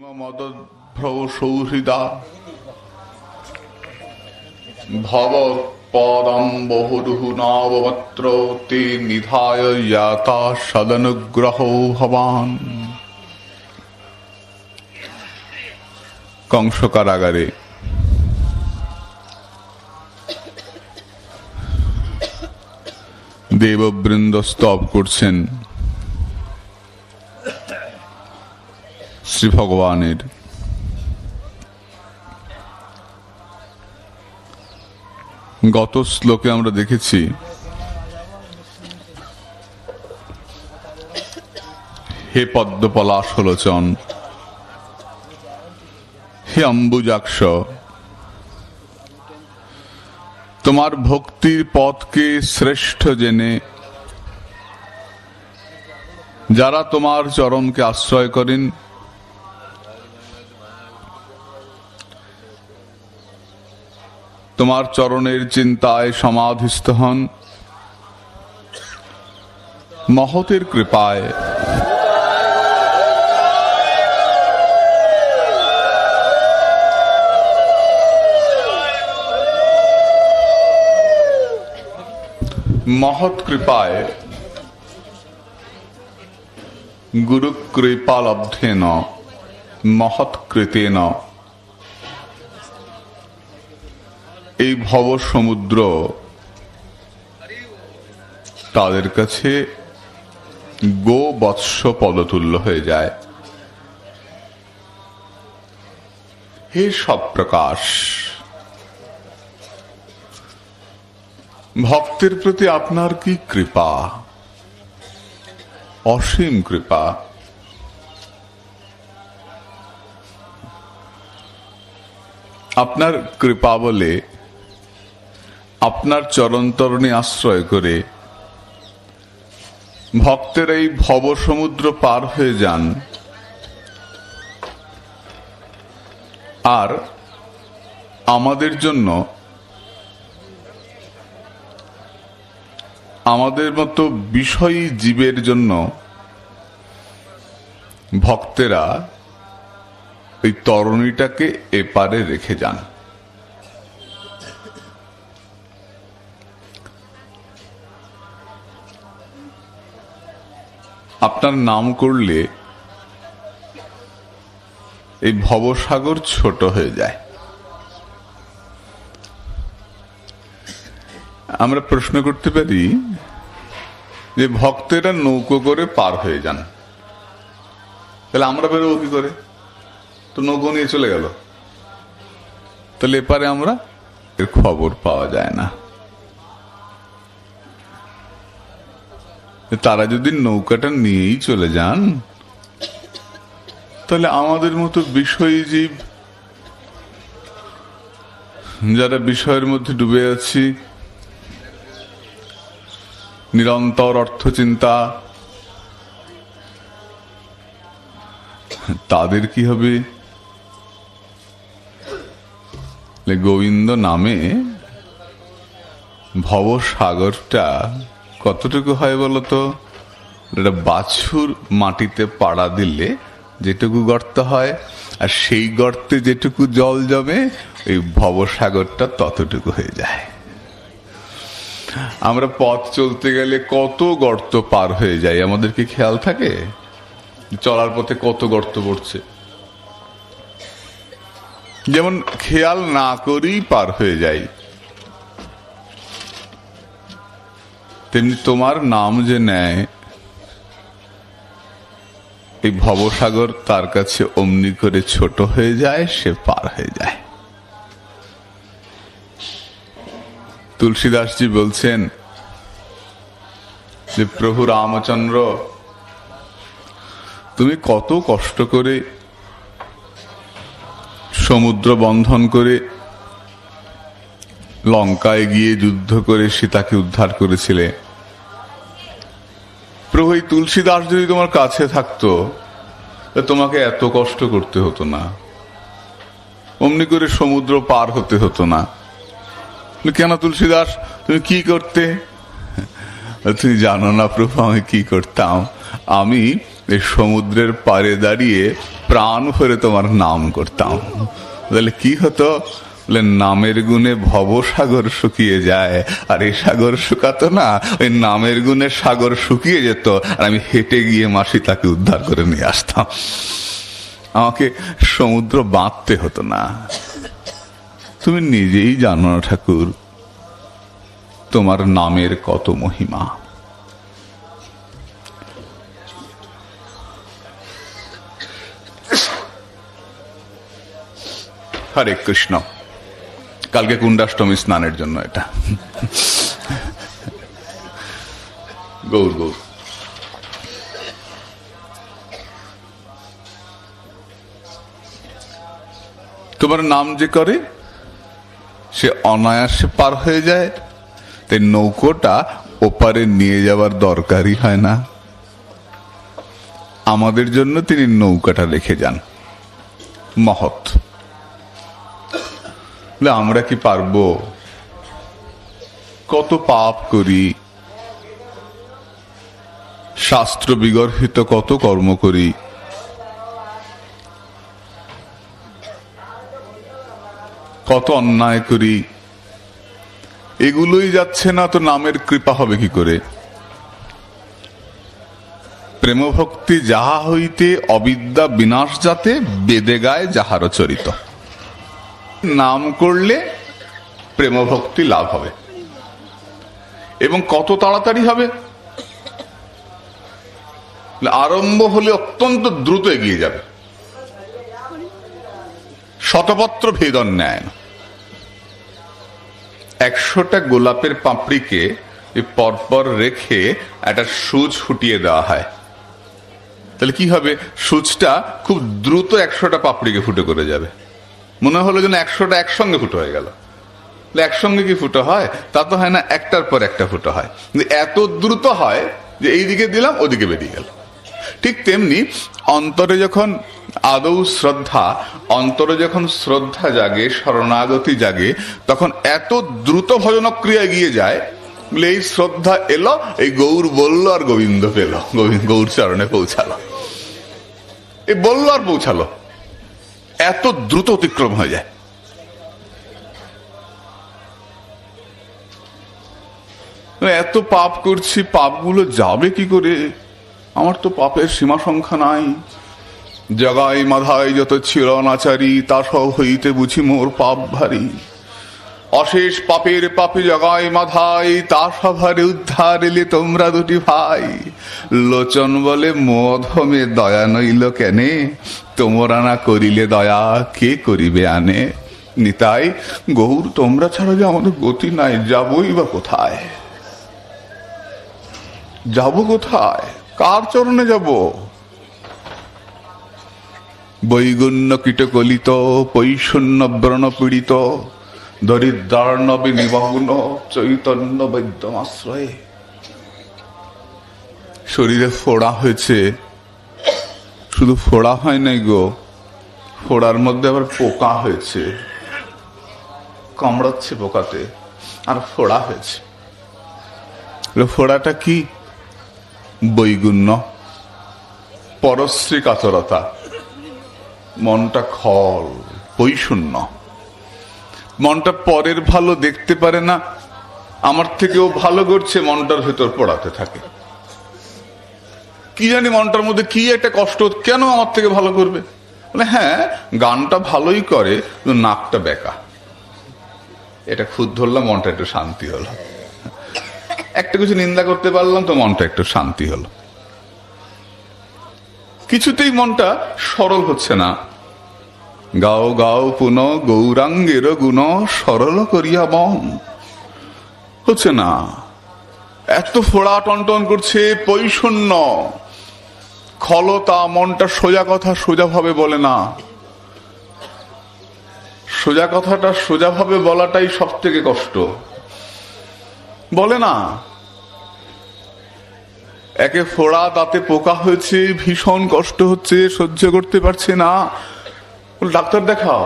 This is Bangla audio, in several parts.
মদভ্রসৌহৃদা ভবৎপদং বহুরুহ নবমত্র তে নিধায় ইয়াতা সদনুগ্রহো ভবান। কংস কারাগারে দেববৃন্দ স্তব করছেন শ্রী ভগবানের। গত শ্লোকে আমরা দেখেছি হে পদ্মপলাশলোচন, হে অম্বুজাক্ষ, তোমার ভক্তির পথকে শ্রেষ্ঠ জেনে যারা তোমার চরণকে আশ্রয় করেন, তোমার চরণের চিন্তায় সমাধিস্থ হন, মহতের কৃপায় মহৎ কৃপায় গুরু কৃপালব্ধেন মহৎ কৃতেন এই ভব সমুদ্র তাদের কাছে গো বৎস পদতুল্য হয়ে যায়। হে সৎপ্রকাশ, ভক্তের প্রতি আপনার কি কৃপা, অসীম কৃপা। আপনার কৃপা বলে আপনার চরণতরণে আশ্রয় করে ভক্তের এই ভব সমুদ্র পার হয়ে যান, আর আমাদের জন্য, আমাদের মতো বিষয়ী জীবের জন্য ভক্তেরা এই তরণীটাকে এপারে রেখে যান। আপনার নাম করলে এই ভবসাগর ছোট হয়ে যায়। আমরা প্রশ্ন করতে পারি যে ভক্তেরা নৌকো করে পার হয়ে যান, তাহলে আমরা বেরোবো কি করে? তো নৌকো নিয়ে চলে গেল, তাহলে এপারে আমরা এর খবর পাওয়া যায় না। তারা যদি নৌকাটা নিয়েই চলে যান, তাহলে আমাদের মতো বিষয়ী জীব যারা বিষয়ের মধ্যে ডুবে আছি, নিরন্তর অর্থ চিন্তা, তাদের কি হবে? গোবিন্দ নামে ভবসাগরটা কতটুকু হয় বলতো? এটা বাছুর মাটিতে পাড়া দিলে যেটুকু গর্ত হয়, আর সেই গর্তে যেটুকু জল জমে, এই ভবসাগরটা ততটুকু হয়ে যায়। আমরা পথ চলতে গেলে কত গর্ত পার হয়ে যায়, আমাদের কি খেয়াল থাকে? চলার পথে কত গর্ত পড়ছে, যেমন খেয়াল না করেই পার হয়ে যায়, তেমনি তোমার নাম যে নেয়, এই ভবসাগর তার কাছে অমনি করে ছোট হয়ে যায়, সে পার হয়ে যায়। তুলসীদাসজি বলছেন যে প্রভু রামচন্দ্র, তুমি কত কষ্ট করে সমুদ্র বন্ধন করে লঙ্কায় গিয়ে যুদ্ধ করে সীতাকে উদ্ধার করেছিলে। প্রভু, এই তুলসীদাস যদি তোমার কাছে থাকতো, তোমাকে এত কষ্ট করতে হতো না, অমনি করে সমুদ্র পার হতে হতো না। কেন তুলসীদাস, তুমি কি করতে? তুমি জানো না প্রভু আমি কি করতাম? আমি এই সমুদ্রের পাড়ে দাঁড়িয়ে প্রাণ ভরে তোমার নাম করতাম, তাহলে কি হতো? বলে নামের গুণে ভবসাগর শুকিয়ে যায়, আর এই সাগর শুকাতো না, ওই নামের গুণে সাগর শুকিয়ে যেত, আর আমি হেঁটে গিয়ে মাসি তাকে উদ্ধার করে নিয়ে আসতাম। আমাকে সমুদ্র বাঁধতে হতো না। তুমি নিজেই জানো না ঠাকুর, তোমার নামের কত মহিমা। হরে কৃষ্ণ। কালকে কুণ্ডাষ্টমী স্নানের জন্য এটা। গৌর গৌর। তোমার নাম যে করে সে অনায়াসে পার হয়ে যায়, তাই নৌকোটা ওপারে নিয়ে যাওয়ার দরকারই হয় না। আমাদের জন্য তিনি নৌকাটা রেখে যান, মহৎ। আমরা কি পারবো? কত পাপ করি, শাস্ত্র বিগর্হিত কত কর্ম করি, কত অন্যায় করি, এগুলোই যাচ্ছে না তো নামের কৃপা হবে কি করে? প্রেম ভক্তি যাহা হইতে অবিদ্যা বিনাশ যাতে, বেদে গায় যাহার চরিত। নাম করলে প্রেম ভক্তি লাভ হবে, এবং কত তাড়াতাড়ি হবে? আরম্ভ হলে অত্যন্ত দ্রুত এগিয়ে যাবে, শতপত্র ভেদন নেয় না। 100টা গোলাপের পাপড়িকে পরপর রেখে একটা সূচ ফুটিয়ে দেওয়া হয়, তাহলে কি হবে? সূচটা খুব দ্রুত 100টা পাপড়িকে ফুটে করে যাবে। মনে হলো যেন 100টা একসঙ্গে ফুটো হয়ে গেল। একসঙ্গে কি ফুটো হয়? তা তো হয় না, একটার পর একটা ফুটো হয়, কিন্তু এত দ্রুত হয় যে এইদিকে দিলাম ওদিকে বেরিয়ে গেল। ঠিক তেমনি অন্তরে যখন আদৌ শ্রদ্ধা, অন্তরে যখন শ্রদ্ধা জাগে, শরণাগতি জাগে, তখন এত দ্রুত ভজনক্রিয়া এগিয়ে যায়। বলে এই শ্রদ্ধা এলো, এই গৌর বলল আর গোবিন্দ পেল, গৌর চরণে পৌঁছালো, এই বলল আর পৌঁছালো, এত দ্রুত অতিক্রম হয়ে যায়। এত পাপ করছি, পাপগুলো যাবে কি করে? আমার তো পাপের সীমা সংখ্যা নাই। জগাই মাধাই যত ছিল নাচারি, তা সব হইতে বুঝি মোর পাপ ভারী। অশেষ পাপের পাপে জগাই মাধাই, তা সভারে উদ্ধার এলে তোমরা দুটি ভাই। লোচন বলে মধমে দয়া নইল কেনে, তোমরা না করিলে দয়া কে করিবে আনে। নিতাই গৌর, তোমরা ছাড়া যে আমাদের গতি নাই, যাবই বা কোথায়? যাব কোথায়? কার চরণে যাব? বৈগুণ্য কীটকলিত, পৈশূন্য ব্রণ পীড়িত, দরিদ্রার্ণবে নিমগ্ন, চৈতন্য বৈদ্যমাশ্রয়ে। শরীরে ফোড়া হয়েছে, শুধু ফোড়া হয় নাই গো, ফোড়ার মধ্যে আবার পোকা হয়েছে, কামড়াচ্ছে পোকাতে, আর ফোড়া হয়েছে। ফোড়াটা কি? বৈগুণ্য, পরশ্রী কাতরতা, মনটা খল, পৈশূন্য। মনটা পরের ভালো দেখতে পারে না, আমার থেকেও ভালো করছে, মনটার ভেতর পড়াতে থাকে। কি জানি মনটার মধ্যে কি একটা কষ্ট, কেন আমার থেকে ভালো করবে? মানে হ্যাঁ, গানটা ভালোই করে, নাকটা বেকা। এটা খুদ ধরলাম, মনটা একটু শান্তি হলো। একটা কিছু নিন্দা করতে পারলাম তো মনটা একটু শান্তি হলো। কিছুতেই মনটা সরল হচ্ছে না। গাও গাও পুন গৌরাঙ্গের গুণ, সরল করিয়া মন। হচ্ছে না, এত ফোড়া টনটন করছে, পৈশূন্য, খলতা, মনটা সোজা কথা সোজাভাবে বলে না। সোজা কথাটা সোজাভাবে বলাটাই সব থেকে কষ্ট, বলে না। একে ফোড়া, তাতে পোকা হয়েছে, ভীষণ কষ্ট হচ্ছে, সহ্য করতে পারছে না, ডাক্তার দেখাও,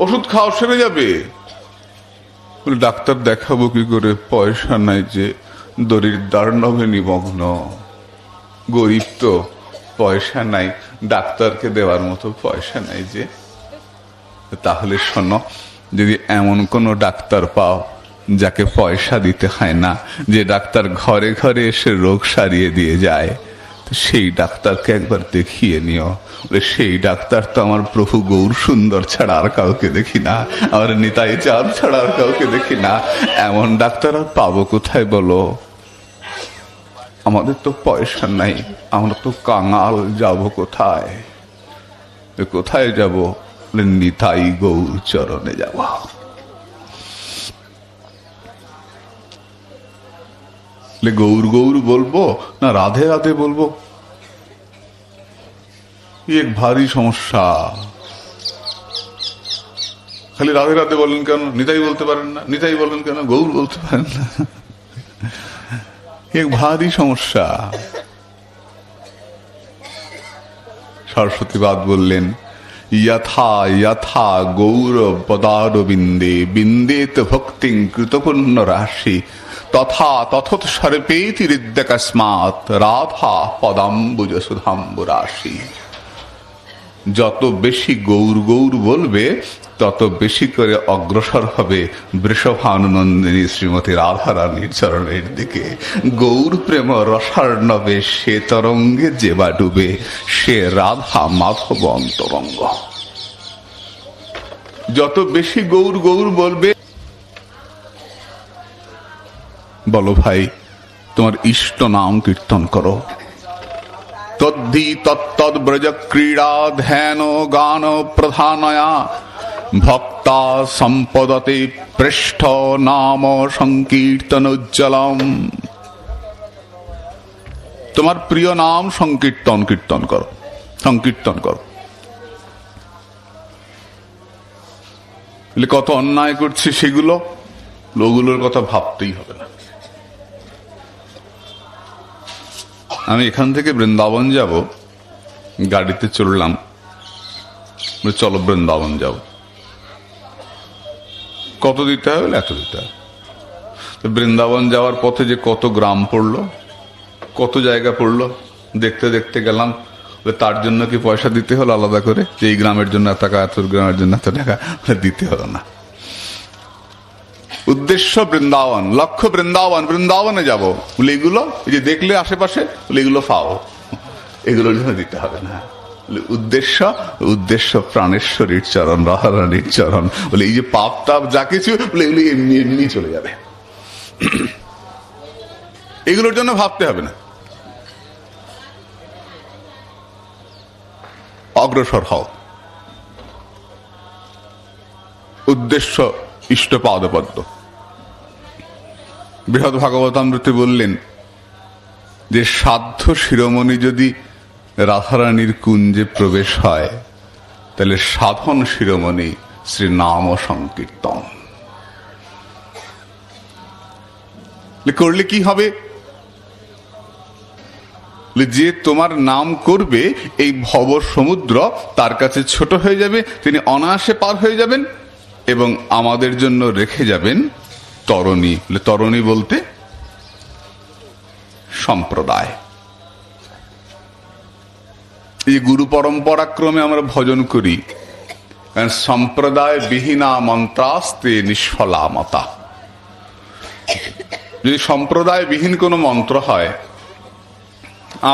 ওষুধ খাও, সেরে যাবে। ডাক্তার দেখাবো কি করে? পয়সা নাই যে, দরিদ্রার্ণবে নিমগ্ন। গরিব তো, পয়সা নাই, ডাক্তারকে দেওয়ার মতো পয়সা নাই যে। তাহলে শোনো, যদি এমন কোনো ডাক্তার পাও যাকে পয়সা দিতে হয় না, যে ডাক্তার ঘরে ঘরে এসে রোগ সারিয়ে দিয়ে যায়, সেই ডাক্তারকে একবার দেখিয়ে নিও। সেই ডাক্তার তো আমার প্রভু গৌর সুন্দর ছাড়া আর কাউকে দেখি না, আমার নিতাই চাঁদ ছাড়া আর কাউকে দেখি না। এমন ডাক্তার আর পাবো কোথায় বলো? আমাদের তো পয়সা নাই, আমরা তো কাঙাল, যাব কোথায়? কোথায় যাব? নিতাই গৌর চরণে যাব। গৌর গৌর বলবো না রাধে রাধে বলবো? এক ভারী সমস্যা। খালি রাধে রাধে বলেন কেন? নিতাই বলতে পারেন না? নিতাই বলেন কেন? গৌর বলতে পারেন না? এক ভারী সমস্যা। সরস্বতীবাদ বললেন, যথা যথা গৌর পদার বিন্দে বিন্দেত ভক্তিং কৃতপুণ্য রাশি তথা তথত সর্পেতি হৃদ্যকস্মাৎ রাধা পদাম্বুজ সুধাম্বু রাশি। যত বেশি গৌর গৌর বলবে তত বেশি করে অগ্রসর হবে বৃষভানুনন্দিনী শ্রীমতী রাধারানীর চরণের দিকে। গৌর প্রেম রসার্ণবে সে তরঙ্গে যেবা ডুবে, সে রাধা মাধব অন্তরঙ্গ। যত বেশি গৌর গৌর বলবে, বলো ভাই তোমার ইষ্ট নাম কীর্তন করো। তদ্ধি তত্তদ ব্রজ ক্রীড়া ধ্যান গান প্রধানয়া ভক্তা সম্পদতে পৃষ্ঠ নাম সংকীর্তনোজ্জ্বলম। তোমার প্রিয় নাম সংকীর্তন কীর্তন করো, সংকীর্তন করো। কত অন্যায় করছি সেগুলো, ওগুলোর কথা ভাবতেই হবে না। আমি এখান থেকে বৃন্দাবন যাব, গাড়িতে চললাম, চলো বৃন্দাবন যাব। কত দিতে হবে? এত দিতে হবে। বৃন্দাবন যাওয়ার পথে যে কত গ্রাম পড়লো, কত জায়গা পড়লো, দেখতে দেখতে গেলাম। তার জন্য কি পয়সা দিতে হলো আলাদা করে, যে এই গ্রামের জন্য এত টাকা, এত গ্রামের জন্য এত টাকা? দিতে হলো না। উদ্দেশ্য বৃন্দাবন, লক্ষ্য বৃন্দাবন, বৃন্দাবনে যাব বলে এগুলো যে দেখলে আশেপাশে এগুলো পাও, এগুলোর জন্য দিতে হবে না। উদ্দেশ্য উদ্দেশ্য প্রাণেশ্বরীর চরণ, রাধারানীর চরণ। বলে এই যে পাপ তাপ যা কিছু বলে এগুলো এমনি এমনি চলে যাবে, এগুলোর জন্য ভাবতে হবে না। অগ্রসর হও। উদ্দেশ্য ইষ্টপাদপদ্ম। বৃহৎ ভাগবতামৃতে বললেন যে সাধ্য শিরোমণি যদি রাধারানীর কুঞ্জে প্রবেশ হয়, তাহলে সাধন শিরোমণি শ্রী নাম সংকীর্তন করলে কি হবে? যে তোমার নাম করবে, এই ভব সমুদ্র তার কাছে ছোট হয়ে যাবে, তিনি অনায়াসে পার হয়ে যাবেন এবং আমাদের জন্য রেখে যাবেন তরণী। তরণী বলতে সম্প্রদায়। এই গুরু পরম্পরাক্রমে আমরা ভজন করি, সম্প্রদায় বিহীনা মন্ত্রাস্তে নিষ্ফলা মতা। যদি সম্প্রদায় বিহীন কোনো মন্ত্র হয়,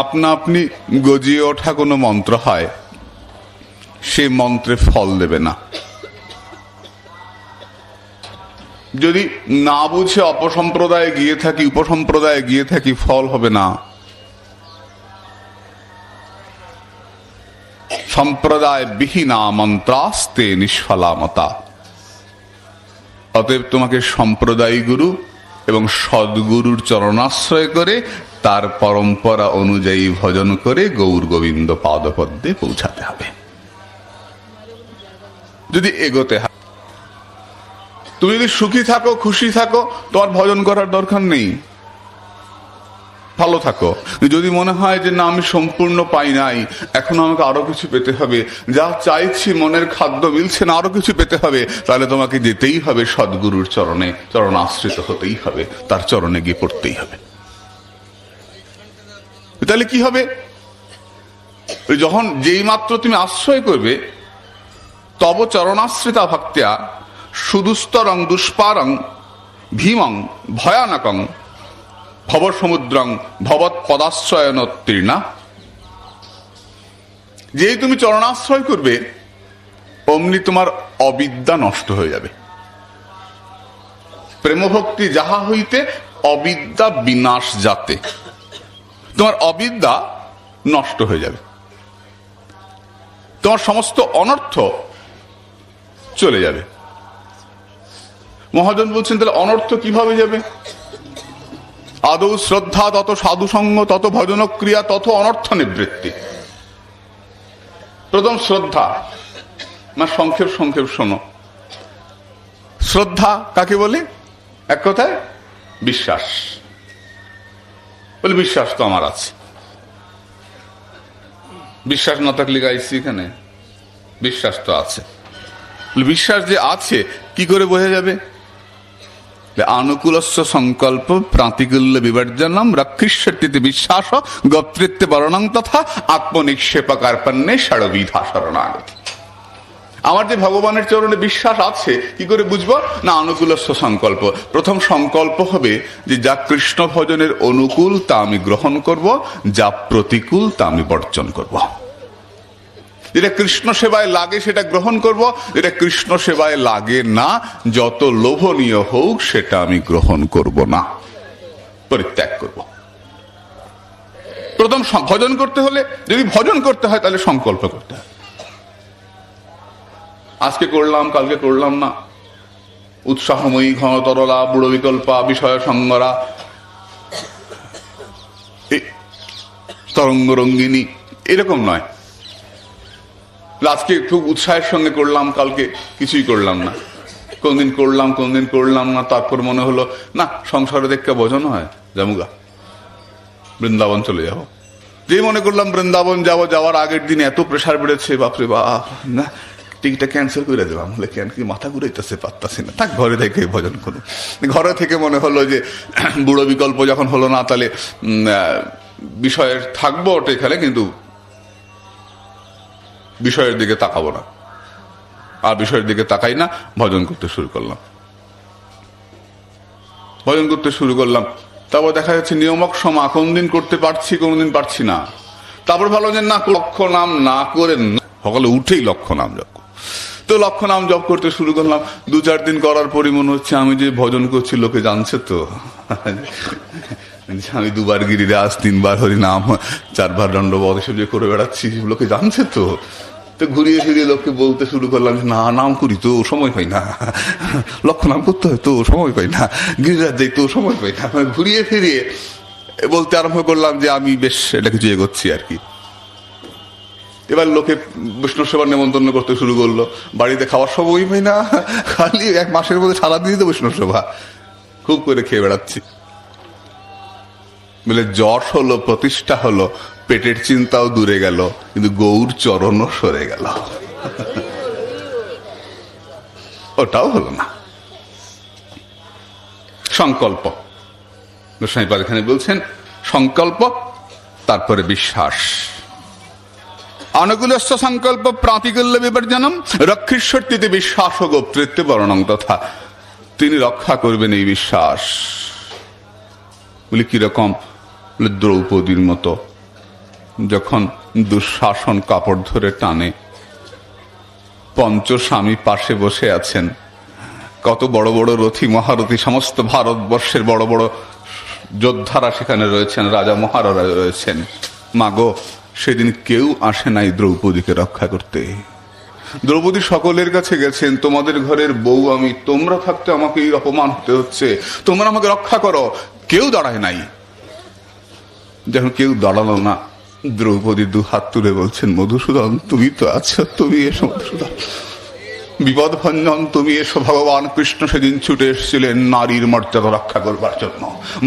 আপনা আপনি গজিয়ে ওঠা কোনো মন্ত্র হয়, সে মন্ত্রে ফল দেবে না। যদি না বুঝে অপসম্প্রদায়ে গিয়ে থাকি, উপসম্প্রদায়ে গিয়ে থাকি, ফল হবে না। সম্প্রদায় বিহীনা মন্ত্রাস্তে নিষ্ফলামতা। অতএব তোমাকে সম্প্রদায়ী গুরু এবং সদ্গুরুর চরণাশ্রয় করে তার পরম্পরা অনুযায়ী ভজন করে গৌর গোবিন্দ পাদপদ্মে পৌঁছাতে হবে। যদি এগোতে হয়, তুমি যদি সুখী থাকো, খুশি থাকো, তোমার ভজন করার দরকার নেই, ভালো থাকো। যদি মনে হয় যে না আমি সম্পূর্ণ পাই নাই, এখন আমাকে আরো কিছু পেতে হবে, যা চাইছি মনের খাদ্য মিলছে না, আরো কিছু পেতে হবে, তাহলে তোমাকে যেতেই হবে সদ্গুরুর চরণে, চরণ আশ্রিত হতেই হবে, তার চরণে গিয়ে পড়তেই হবে। তাহলে কি হবে? যখন যেই মাত্র তুমি আশ্রয় করবে, তব চরণাশ্রিতা ভক্ত্যা সুদুস্তরং দুষ্পারং ভীমং ভয়ানকং ভব সমুদ্রং ভবৎ পদাশ্রয়নোত্তীর্ণা। যেই তুমি চরণাশ্রয় করবে, অমনি তোমার অবিদ্যা নষ্ট হয়ে যাবে। প্রেমভক্তি যাহা হইতে অবিদ্যা বিনাশ যাতে, তোমার অবিদ্যা নষ্ট হয়ে যাবে, তোমার সমস্ত অনর্থ চলে যাবে। মহাজন বলছেন, তাহলে অনর্থ কিভাবে যাবে? আদৌ শ্রদ্ধা তত সাধুসঙ্গ তত ভজন ক্রিয়া তত অনর্থ নিবৃত্তি। প্রথম শ্রদ্ধা, মানে সংক্ষেপ সংক্ষেপ শোনো। শ্রদ্ধা কাকে বলে? এক কথায় বিশ্বাস। বলে বিশ্বাস তো আমার আছে। বিশ্বাস না থাকলে গাইছি এখানে? বিশ্বাস তো আছে। বিশ্বাস যে আছে কি করে বোঝা যাবে? আনুকূলস্য সংকল্প প্রাতিকূল্য বিবর্জনম রক্ষিষ্যতি বিশ্বাস গোত্রিত্বে বর্ণং তথা আত্মনিক্ষেপ কার্পণ্যে ষড়বিধা শরণাগতি। আমার যে ভগবানের চরণে বিশ্বাস আছে কি করে বুঝবো? না, আনুকূলস্য সংকল্প। প্রথম সংকল্প হবে যে যা কৃষ্ণ ভজনের অনুকূল তা আমি গ্রহণ করব, যা প্রতিকূল তা আমি বর্জন করব। যেটা কৃষ্ণ সেবায় লাগে সেটা গ্রহণ করব, যেটা কৃষ্ণ সেবায় লাগে না, যত লোভনীয় হোক সেটা আমি গ্রহণ করব না, পরিত্যাগ করব। প্রথম ভজন করতে হলে, যদি ভজন করতে হয় তাহলে সংকল্প করতে হয়। আজকে করলাম কালকে করলাম না, উৎসাহময়ী ঘনতরলা বুড়ো বিকল্পা বিষয় সঙ্গরা তরঙ্গ রঙ্গিনী এরকম নয়। আজকে খুব উৎসাহের সঙ্গে করলাম, কালকে কিছুই করলাম না, কোনদিন করলাম কোনদিন করলাম না, তারপর মনে হলো না সংসারে দেখতে ভজন হয়, যামুগা বৃন্দাবন চলে যাবো। যে মনে করলাম বৃন্দাবন যাবো, যাওয়ার আগের দিন এত প্রেশার বেড়েছে, বাপরে বাপ, না টিকিটটা ক্যান্সেল করে দিলাম। বলে কেন কি মাথা ঘুরাইতেছে, পারতাছি না, থাক ঘরে থেকে ভজন করুন। ঘরে থেকে মনে হলো যে বুড়ো বিকল্প যখন হলো না, তাহলে বিষয়ের থাকবো ওটা এখানে, কিন্তু বিষয়ের দিকে তাকাবো না। আর বিষয়ের দিকে তাকাই না, ভজন করতে শুরু করলাম। ভজন করতে শুরু করলাম, তারপর দেখা যাচ্ছে নিয়মক সমা কোনদিন করতে পারছি কোনদিন পারছি না। তারপর ভালো যে না, লক্ষ নাম না করে সকালে উঠেই লক্ষ নাম জপ। তো লক্ষ নাম জপ করতে শুরু করলাম। 2-4 দিন করার পরই মনে হচ্ছে আমি যে ভজন করছি লোকে জানছে তো, আমি 2 বার গিরিরাজ, 3 বার হরিনাম, 4 বার দণ্ডবোধ এসব যে করে বেড়াচ্ছি লোকে জানছে তো। তো ঘুরিয়ে ফিরিয়ে লোককে বলতে শুরু করলাম, না নাম করি তো সময় পাই না, লক্ষ নাম করতে হয় তো সময় পাই না, গিরিরাজ যাই তো সময় পাই না। ঘুরিয়ে ফিরিয়ে বলতে আরম্ভ করলাম যে আমি বেশ এটা কিছু এগোচ্ছি আর কি। এবার লোকে বৈষ্ণব সেবার নেমন্তন্ন করতে শুরু করলো। বাড়িতে খাওয়ার সময় পাই না, খালি 1 মাসের মধ্যে সারাদিনই তো বৈষ্ণব সেবা, খুব করে খেয়ে বেড়াচ্ছি। বলে যশ হলো, প্রতিষ্ঠা হলো, পেটের চিন্তাও দূরে গেল, কিন্তু গৌর চরণও সরে গেল, ওটাও হলো না। সংকল্প, গোস্বামীপাদ এখানে বলছেন সংকল্প, তারপরে বিশ্বাস। অনুকূলস্য সংকল্প প্রাতিকূল্য বিবর্জনম রক্ষিষ্যতি বিশ্বাস গোত্রিত্বে বর্ণং তথা। তিনি রক্ষা করবেন এই বিশ্বাস। বলি কিরকম? দ্রৌপদীর মতো যখন দুঃশাসন কাপড় ধরে টানে, পঞ্চস্বামী পাশে বসে আছেন, কত বড় বড় রথী মহারথী, সমস্ত ভারতবর্ষের বড় বড় যোদ্ধারা সেখানে রয়েছেন, রাজা মহারাজা রয়েছেন। মাগো, সেদিন কেউ আসে নাই দ্রৌপদীকে রক্ষা করতে। দ্রৌপদী সকলের কাছে গেছেন, তোমাদের ঘরের বউ আমি, তোমরা থাকতে আমাকে এই অপমান হতে হচ্ছে, তোমরা আমাকে রক্ষা করো। কেউ দাঁড়ায় নাই। যখন কেউ দাঁড়ালো না, দ্রৌপদী 2 হাত তুলে বলছেন, মধুসূদন তুমি তো আছো, তুমি এসো মধুসূদন, বিপদ ভঞ্জন তুমি এসো। ভগবান কৃষ্ণ সেদিন ছুটে এসেছিলেন নারীর মর্যাদা রক্ষা করবার জন্য।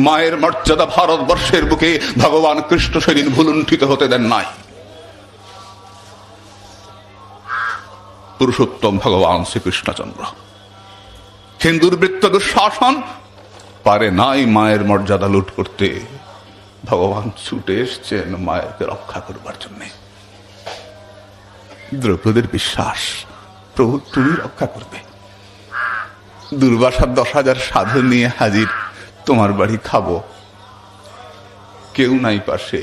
মায়ের মর্যাদা ভারতবর্ষের বুকে ভগবান কৃষ্ণ সেদিন ভুলুণ্ঠিত হতে দেন নাই। পুরুষোত্তম ভগবান শ্রীকৃষ্ণচন্দ্র। হিন্দুর বৃত্ত দুঃশাসন পারে নাই মায়ের মর্যাদা লুট করতে। ভগবান ছুটে এসছেন মায়াকে রক্ষা করবার জন্য। দ্রৌপদীর বিশ্বাস, প্রভু তুমি রক্ষা করবে। দুর্বাসার 10,000 সাধু নিয়ে হাজির, তোমার বাড়ি খাবো, কেউ নাই পাশে।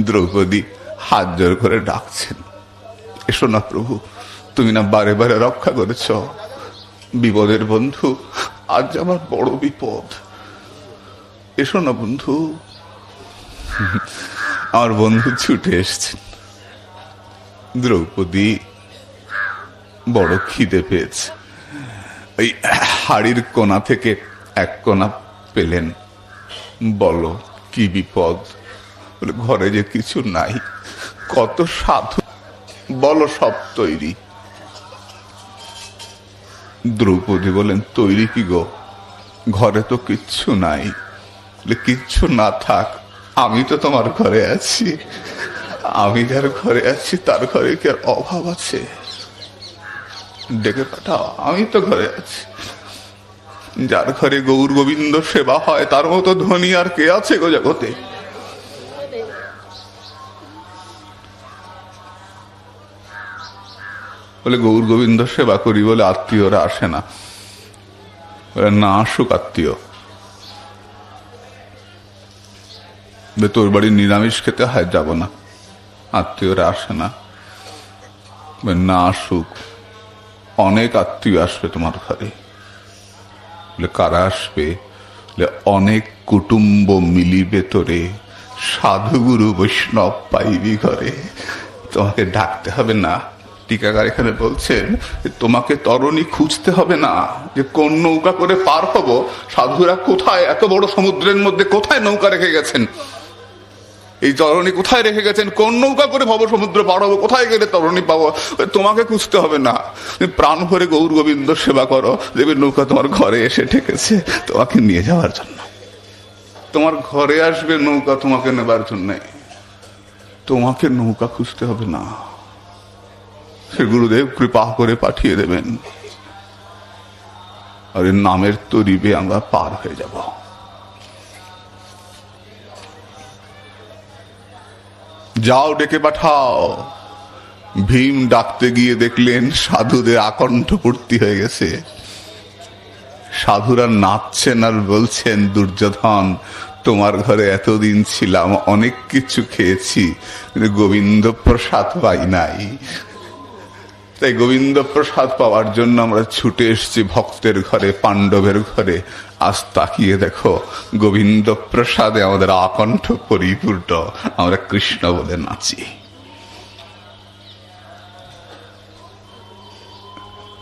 দ্রৌপদী হাত জোর করে ডাকছেন, এসো না প্রভু, তুমি না বারে বারে রক্ষা করেছ, বিপদের বন্ধু, আজ আমার বড় বিপদ, এসো না বন্ধু। আমার বন্ধু ছুটে এসছেন। দ্রৌপদী বড় খিদে পেয়েছে, ওই হাড়ির কোণা থেকে এক কোণা পেলেন। বলো কি বিপদ? বলে ঘরে যে কিছু নাই, কত সাধু, বলো সব তৈরি। দ্রৌপদী বলেন তৈরি কি গো, ঘরে তো কিচ্ছু নাই। কিচ্ছু না থাক, আমি তো তোমার ঘরে আছি, আমি যার ঘরে আছি তার ঘরে কি আর অভাব আছে? ডেকে পাঠাও, আমি তো ঘরে আছি। যার ঘরে গৌর গোবিন্দ সেবা হয় তার মতো ধনী আর কে আছে গো জগতে? বলে গৌর গোবিন্দ সেবা করি বলে আত্মীয়রা আসে না। বলে না আসুক আত্মীয়, তোর বাড়ি নিরামিষ খেতে হয়, যাব না, আত্মীয়রা আসে না। না আসুক, অনেক আত্মীয় আসবে তোমার ঘরে। বলে কারা আসবে? অনেক কুটুম্ব মিলিবে তোরে, সাধুগুরু বৈষ্ণব পাইবি ঘরে। তোমাকে ডাকতে হবে না। টিকাকার এখানে বলছেন তোমাকে তরণী খুঁজতে হবে না, যে কোন নৌকা করে পার হব। সাধুরা কোথায়, এত বড় সমুদ্রের মধ্যে কোথায় নৌকা রেখে গেছেন? এই তরণী কোথায় রেখে গেছেন? কোন নৌকা করে ভব সমুদ্র পার হবো, কোথায় গেলে তরণী পাবো? তোমাকে খুঁজতে হবে না, প্রাণ ভরে গৌর গোবিন্দ সেবা করো, দেখবে নৌকা তোমার ঘরে এসে ঠেকেছে তোমাকে নিয়ে যাওয়ার জন্য। তোমার ঘরে আসবে নৌকা তোমাকে নেবার জন্য, তোমাকে নৌকা খুঁজতে হবে না। সে গুরুদেব কৃপা করে পাঠিয়ে দেবেন, আর এর নামের তরিবে আমরা পার হয়ে যাব। যাও ডেকে পাঠাও। ভীম ডাকতে গিয়ে দেখলেন সাধুদের আকণ্ঠ ভর্তি হয়ে গেছে। সাধুরা নাচছেন আর বলছেন, দুর্যোধন তোমার ঘরে এতদিন ছিলাম, অনেক কিছু খেয়েছি, কিন্তু গোবিন্দ প্রসাদ পাই নাই। তাই গোবিন্দ প্রসাদ পাওয়ার জন্য আমরা ছুটে এসেছি ভক্তের ঘরে, পাণ্ডবের ঘরে। আজ তাকিয়ে দেখো গোবিন্দ প্রসাদে আমাদের আকণ্ঠ পরিপূর্ণ, আমরা কৃষ্ণ বলে নাচি।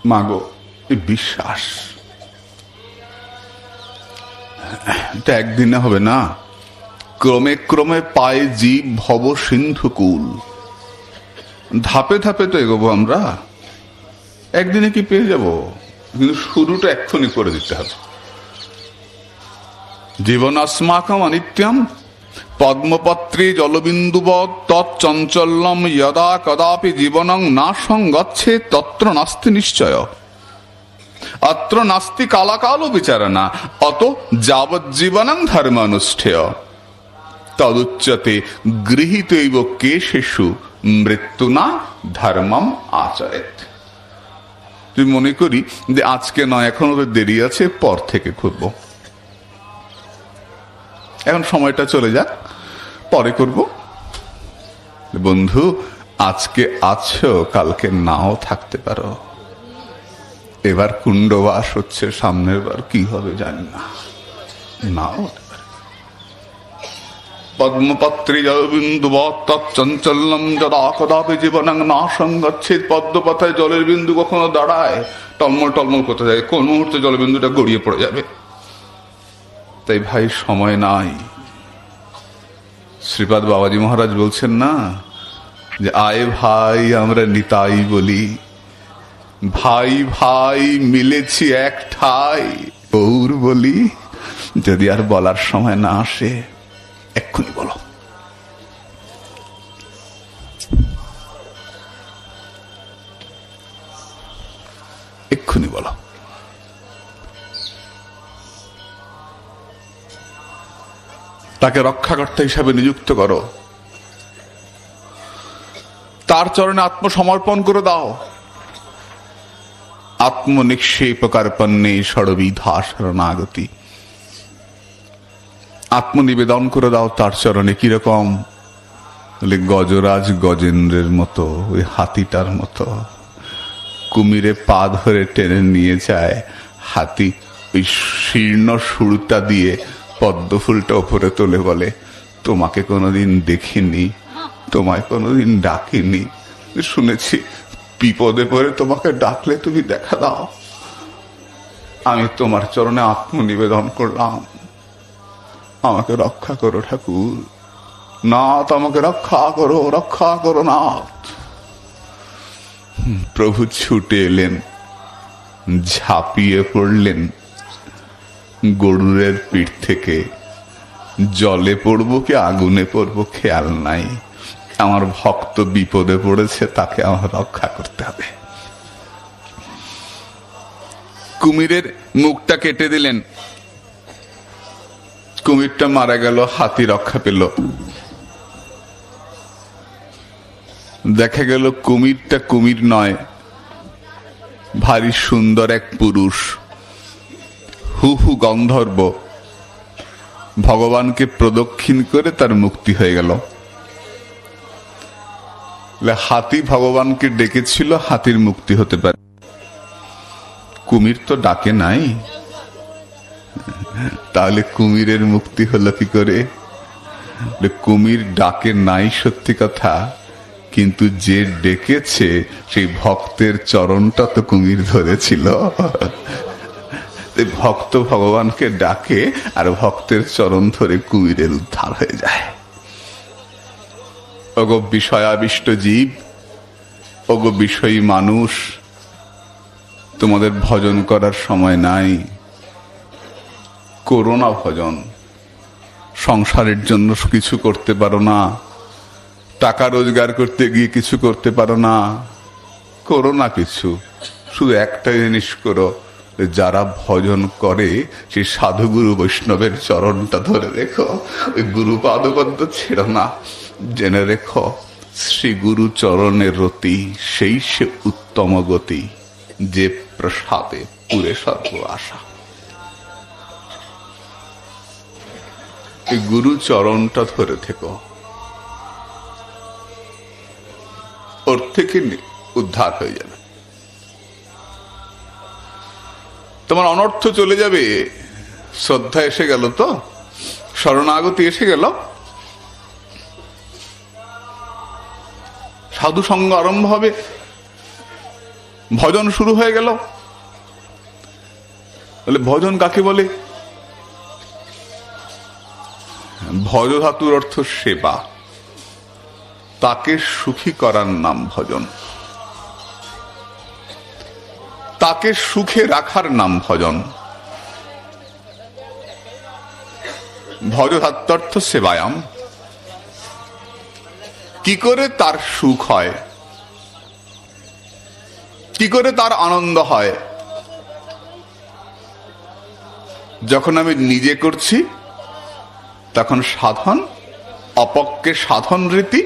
মাগো এই বিশ্বাস, এটা একদিনে হবে না, ক্রমে ক্রমে পায় জীব ভব সিন্ধুকুল। ধাপে ধাপে তো এগোবো আমরা, একদিনে কি পেয়ে যাব? কিন্তু শুরুটা এক্ষুনি করে দিতে হবে। জীবন अस्माकम अनित्यम पद्मपत्री जलबिंदुवत् तच्चंचल्यम यदा कदापि जीवनं न संगच्छे तत्र नास्ति निश्चय अत्र नास्ति कालाकालो विचारणा अतो যাবজ্জীবনং ধর্মানুষ্ঠেয় তদুচ্যতে গৃহীতৈব কেশেষু মৃত্যুনা ধর্মম আচরেত। তুই মনে করি যে আজকে নয়, এখনো তো দেরি আছে, পর থেকে করব, এখন সময়টা চলে যাক, পরে করব। বন্ধু আজকে আছো, কালকে নাও থাকতে পারো। এবার কুণ্ডবাস হচ্ছে, সামনের বার কি হবে জানি না, নাও হতে পারে। পদ্মপত্রী জলবিন্দুবৎ তচ্চঞ্চল্যম যদা কদাপি জীবনং না সংগচ্ছেদ। পদ্মপাতায় জলের বিন্দু কখনো দাঁড়ায়, টলমল টলমল করতে যায়, কোন মুহূর্তে জলবিন্দুটা গড়িয়ে পড়ে যাবে। তাই ভাই সময় নাই। শ্রীপাদ বাবাজি মহারাজ বলছেন না যে আয় ভাই আমরা নিতাই বলি, ভাই ভাই মিলেছি এক ঠাই গৌর বলি। যদি আর বলার সময় না আসে, এক্ষুনি বলো। এক্ষুনি বলো। তাকে রক্ষাকর্তা হিসাবে নিযুক্ত করো, তার চরণে আত্মসমর্পণ করে দাও। আত্মনিক্ষেপকার্পণ্যে ষড়বিধা শরণাগতি, আত্মনিবেদন করে দাও তার চরণে। কিরকম? গজরাজ গজেন্দ্রের মতো, ওই হাতিটার মতো। কুমিরে পা ধরে টেনে নিয়ে যায়, হাতি ওই শীর্ণ সুরটা দিয়ে পদ্মফুলটা ওপরে তোলে, বলে তোমাকে কোনোদিন দেখিনি, তোমায় কোনোদিন ডাকিনি, শুনেছি বিপদে পড়ে তোমাকে ডাকলে তুমি দেখা দাও। আমি তোমার চরণে আত্মনিবেদন করলাম, আমাকে রক্ষা করো ঠাকুর, নাথ আমাকে রক্ষা করো, রক্ষা করো নাথ। প্রভু ছুটে এলেন, ঝাঁপিয়ে পড়লেন গরুরের পিঠ থেকে। জলে পড়বো কি আগুনে পড়বো খেয়াল নাই, আমার ভক্ত বিপদে পড়েছে, তাকে আমার রক্ষা করতে হবে। কুমিরের মুখটা কেটে দিলেন, কুমিরটা মারা গেল, হাতি রক্ষা পেল। দেখা গেল কুমিরটা কুমির নয়, ভারী সুন্দর এক পুরুষ, হু হু গন্ধর্ব। ভগবানকে প্রদক্ষিণ করে তার মুক্তি হয়ে গেল। হাতি ভগবানকে ডেকেছিল, হাতির মুক্তি হতে পারে, কুমির তো ডাকে নাই। তাহলে কুমিরের মুক্তি হলো কি করে? কুমির ডাকে নাই সত্যি কথা, কিন্তু যে ডেকেছে সেই ভক্তের চরণটা তো কুমির ধরেছিল। ভক্ত ভগবানকে ডাকে আর ভক্তের চরণ ধরে কুমিরের উদ্ধার হয়ে যায়। ওগো বিষয়াবিষ্ট জীব, ওগো বিষয়ী মানুষ, তোমাদের ভজন করার সময় নাই, করো না ভজন। সংসারের জন্য কিছু করতে পারো না, টাকা রোজগার করতে গিয়ে কিছু করতে পারো না, করো না কিছু। শুধু একটা জিনিস করো, যারা ভজন করে সেই সাধুগুরু বৈষ্ণবের চরণটা ধরে রেখো, ওই গুরু পাদপদ্ম ছেড়ো না। জেনে রেখো, শ্রী গুরু চরণের রতি সেই সে উত্তম গতি, যে প্রসাদে পুরে সর্ব আশা। এই গুরু চরণটা ধরে থেকো, ওর থেকে উদ্ধার হয়ে যাবে, তোমার অনর্থ চলে যাবে। শ্রদ্ধা এসে গেল তো, শরণাগতি এসে গেল, সাধু সঙ্গ আরম্ভ হবে, ভজন শুরু হয়ে গেল। বলে ভজন কাকে বলে? ভজ ধাতুর অর্থ সেবা, তাকে সুখী করার নাম ভজন, তাকে সুখে রাখার নাম ভজন। ভজ ধাত্মর্থ সেবায়াম। কি করে তার সুখ হয়, কি করে তার আনন্দ হয়? যখন আমি নিজে করছি তখন সাধন, অপক্কে সাধন রীতি,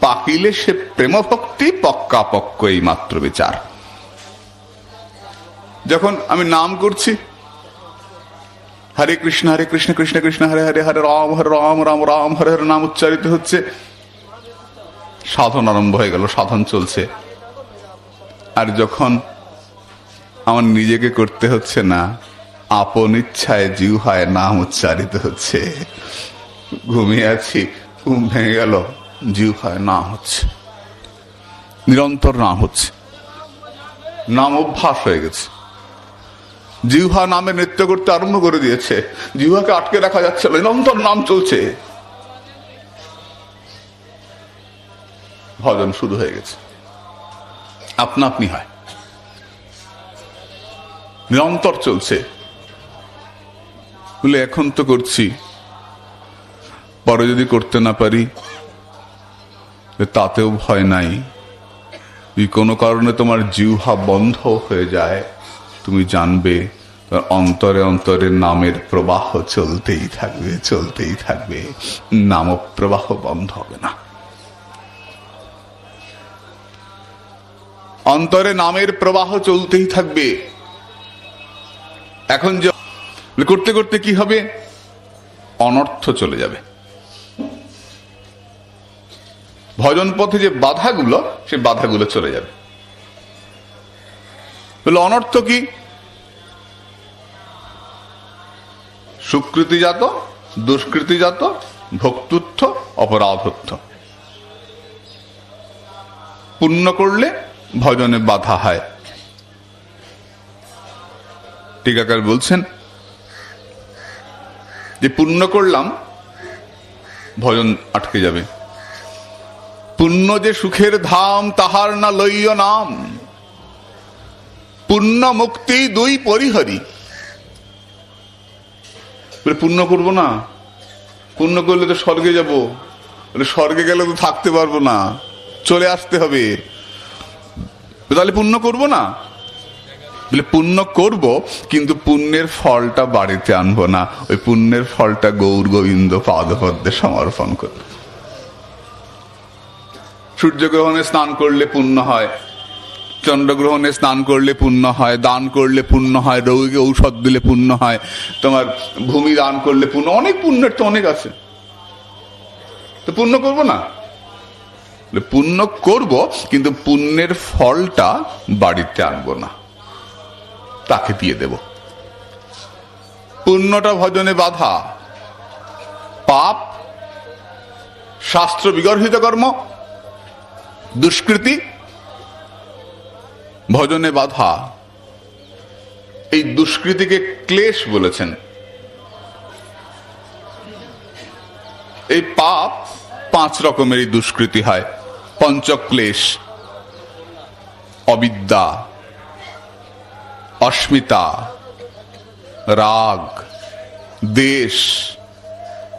পাকিলে সে প্রেম ভক্তি, পক্কা পক্ক এই মাত্র বিচার। যখন আমি নাম করছি, হরে কৃষ্ণ কৃষ্ণ কৃষ্ণ হরে হরে, হরে রাম রাম রাম হরে হরে নাম উচ্চারিত হচ্ছে, সাধন আরম্ভ হয়ে গেল, সাধন চলছে। আর যখন আমার নিজেকে করতে হচ্ছে না, আপন ইচ্ছায় জিহ্বায় নাম উচ্চারিত হচ্ছে, ঘুমিয়ে আছি, ঘুম ভেঙে গেল, জিহ্বায় নাম হচ্ছে, নিরন্তর নাম হচ্ছে, নাম অভ্যাস হয়ে গেছে। জিহ্বা নামে নৃত্য করতে আরম্ভ করে দিয়েছে, জিহ্বাকে আটকে রাখা যাচ্ছে না, নিরন্তর নাম চলছে, ভজন শুরু হয়ে গেছে, আপনা আপনি হয়, নিরন্তর চলছে। বলে এখন তো করছি, পরে যদি করতে না পারি তাতেও ভয় নাই। কোনো কারণে তোমার জিহ্বা বন্ধ হয়ে যায়, তুমি জানবে অন্তরে অন্তরে নামের প্রবাহ চলতেই থাকবে, চলতেই থাকবে, নাম প্রবাহ বন্ধ হবে না। অন্তরে নামের প্রবাহ চলতেই থাকবে। এখন যে করতে করতে কি হবে, অনর্থ চলে যাবে। ভজন পথে যে বাধাগুলো, সে বাধাগুলো চলে যাবে। বলে অনর্থ কি? সুকৃতিজাত, দুষ্কৃতিজাত, ভক্তুত্ব, অপরাধত্ব। পুণ্য করলে ভজনে বাধা হয়। টিকাকার বলছেন যে পুণ্য করলাম, ভজন আটকে যাবে। পুণ্য যে সুখের ধাম, তাহার না লইয় নাম। পুণ্য মুক্তি দুই পরিহরি। পুণ্য করবো না, পুণ্য করলে তো স্বর্গে যাব, স্বর্গে গেলে তো থাকতে পারবো না, চলে আসতে হবে। তাহলে পুণ্য করব না? বলে পুণ্য করব, কিন্তু পুণ্যের ফলটা বাড়িতে আনবো না, ওই পুণ্যের ফলটা গৌর গোবিন্দ পাদপদ্মে সমর্পণ করব। সূর্যগ্রহণে স্নান করলে পুণ্য হয়, চন্দ্রগ্রহণে স্নান করলে পুণ্য হয়, দান করলে পুণ্য হয়, রোগীকে ঔষধ দিলে পুণ্য হয়, তোমার ভূমি দান করলে পুণ্য, অনেক পুণ্যের তো অনেক আছে। তো পুণ্য করব না? পুণ্য করব, কিন্তু পুণ্যের ফলটা বাড়িতে আনবো না, তাকে দিয়ে দেব। পুণ্যটা ভজনে বাধা। পাপ, শাস্ত্র বিগর্হিত কর্ম, দুষ্কৃতি ভজনে বাধা। এই দুষ্কৃতিকে ক্লেশ বলেছেন। এই পাপ 5 রকমেরই দুষ্কৃতি হয়। পঞ্চক্লেশ: অবিদ্যা, অস্মিতা, রাগ, দ্বেষ,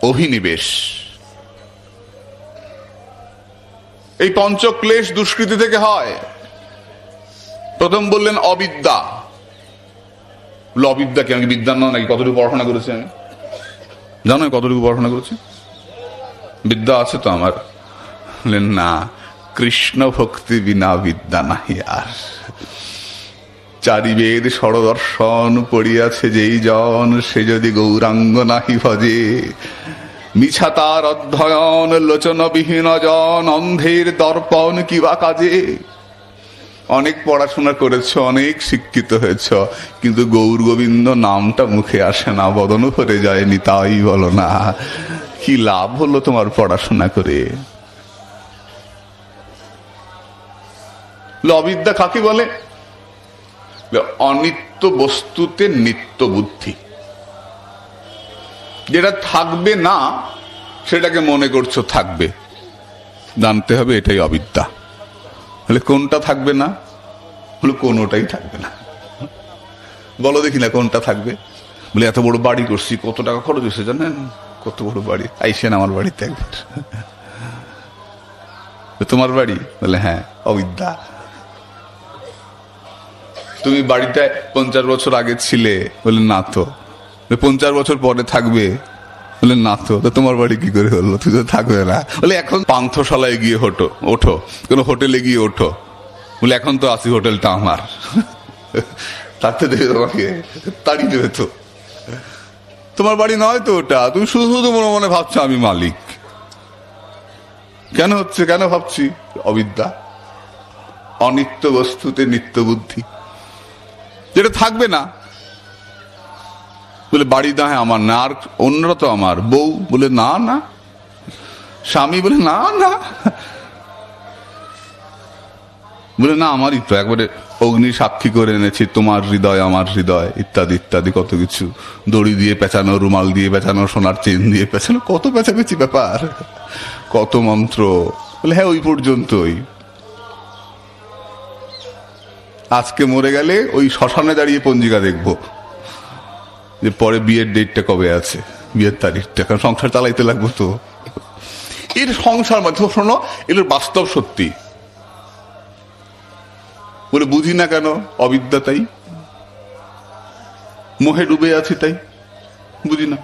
অভিনিবেশ। এই পঞ্চক্লেশ দুষ্কৃতি থেকে হয়। প্রথম বললেন অবিদ্যা। অবিদ্যা কি? আমি বিদ্যান নাকি? কতটুকু পড়াশোনা করেছি আমি? জানো কতটুকু পড়াশোনা করেছি? বিদ্যা আছে তো আমার। না, কৃষ্ণ ভক্তি বিনা বিদ্যা নাহি আর। চারিবেদ ষড়দর্শন পড়িয়াছে যেই জন, সে যদি গৌরাঙ্গ নাহি ভজে। মিছা তার অধ্যয়ন, লোচনবিহীন জন, অন্ধের দর্পণ কিবা কাজে। অনেক পড়াশোনা করেছ, অনেক শিক্ষিত হয়েছ, কিন্তু গৌর গোবিন্দ নামটা মুখে আসে না, বদন ভরে যায়নি, তাই বলো না। কি লাভ হলো তোমার পড়াশোনা করে? অবিদ্যা কাকে বলে? অনিত্য বস্তুতে নিত্য বুদ্ধি। যেটা থাকবে না সেটাকে মনে করছো থাকবে। জানতে হবে এটাই অবিদ্যা। বলে কোনটা থাকবে না? বলে কোনোটাই থাকবে না। বলো দেখি না কোনটা থাকবে? বলে এত বড় বাড়ি করছি, কত টাকা খরচ হয়েছে জানেন? কত বড় বাড়ি। আইসেন আমার বাড়িতে একবার। তোমার বাড়ি? বলে হ্যাঁ। অবিদ্যা। তুমি বাড়িতে 50 বছর আগে ছিলে? বলে না তো। 50 বছর পরে থাকবে? বলে না তো। তোমার বাড়ি কি করে হলো? তুই তো থাকবে না। বলে এখন পান্থশালায় গিয়ে ওঠো, কোন হোটেলে গিয়ে ওঠো। বলে এখন তো আসি, হোটেলটা আমার। থাকতে দেবে তোমাকে? তাড়িয়ে দেবে তো। তোমার বাড়ি নয় তো ওটা। তুমি শুধু শুধু মনে মনে ভাবছো আমি মালিক। কেন হচ্ছে? কেন ভাবছি? অবিদ্যা। অনিত্য বস্তুতে নিত্য বুদ্ধি। যেটা থাকবে না। বলে বাড়ি না হয় আমার না, আর অন্যরা তো আমার। বউ? বলে না না। স্বামী? বলে না না। বলে না আমারই তো, একবারে অগ্নি সাক্ষী করে এনেছি, তোমার হৃদয় আমার হৃদয়, ইত্যাদি ইত্যাদি কত কিছু। দড়ি দিয়ে পেঁচানো, রুমাল দিয়ে পেঁচানো, সোনার চেন দিয়ে পেঁচানো, কত পেঁচাপেচি ব্যাপার, কত মন্ত্র। বলে হ্যাঁ ওই পর্যন্তই। আজকে মরে গেলে ওই শ্মশানে দাঁড়িয়ে পঞ্জিকা দেখবো যে পরে বিয়ের ডেটটা কবে আছে, বিয়ের তারিখটা, কারণ সংসার চালাইতে লাগবো তো। এর সংসার মধ্যে শোনো, এর বাস্তব সত্যি। বলে বুঝি না কেন? অবিদ্যা। তাই মোহে ডুবে আছি তাই বুঝি না।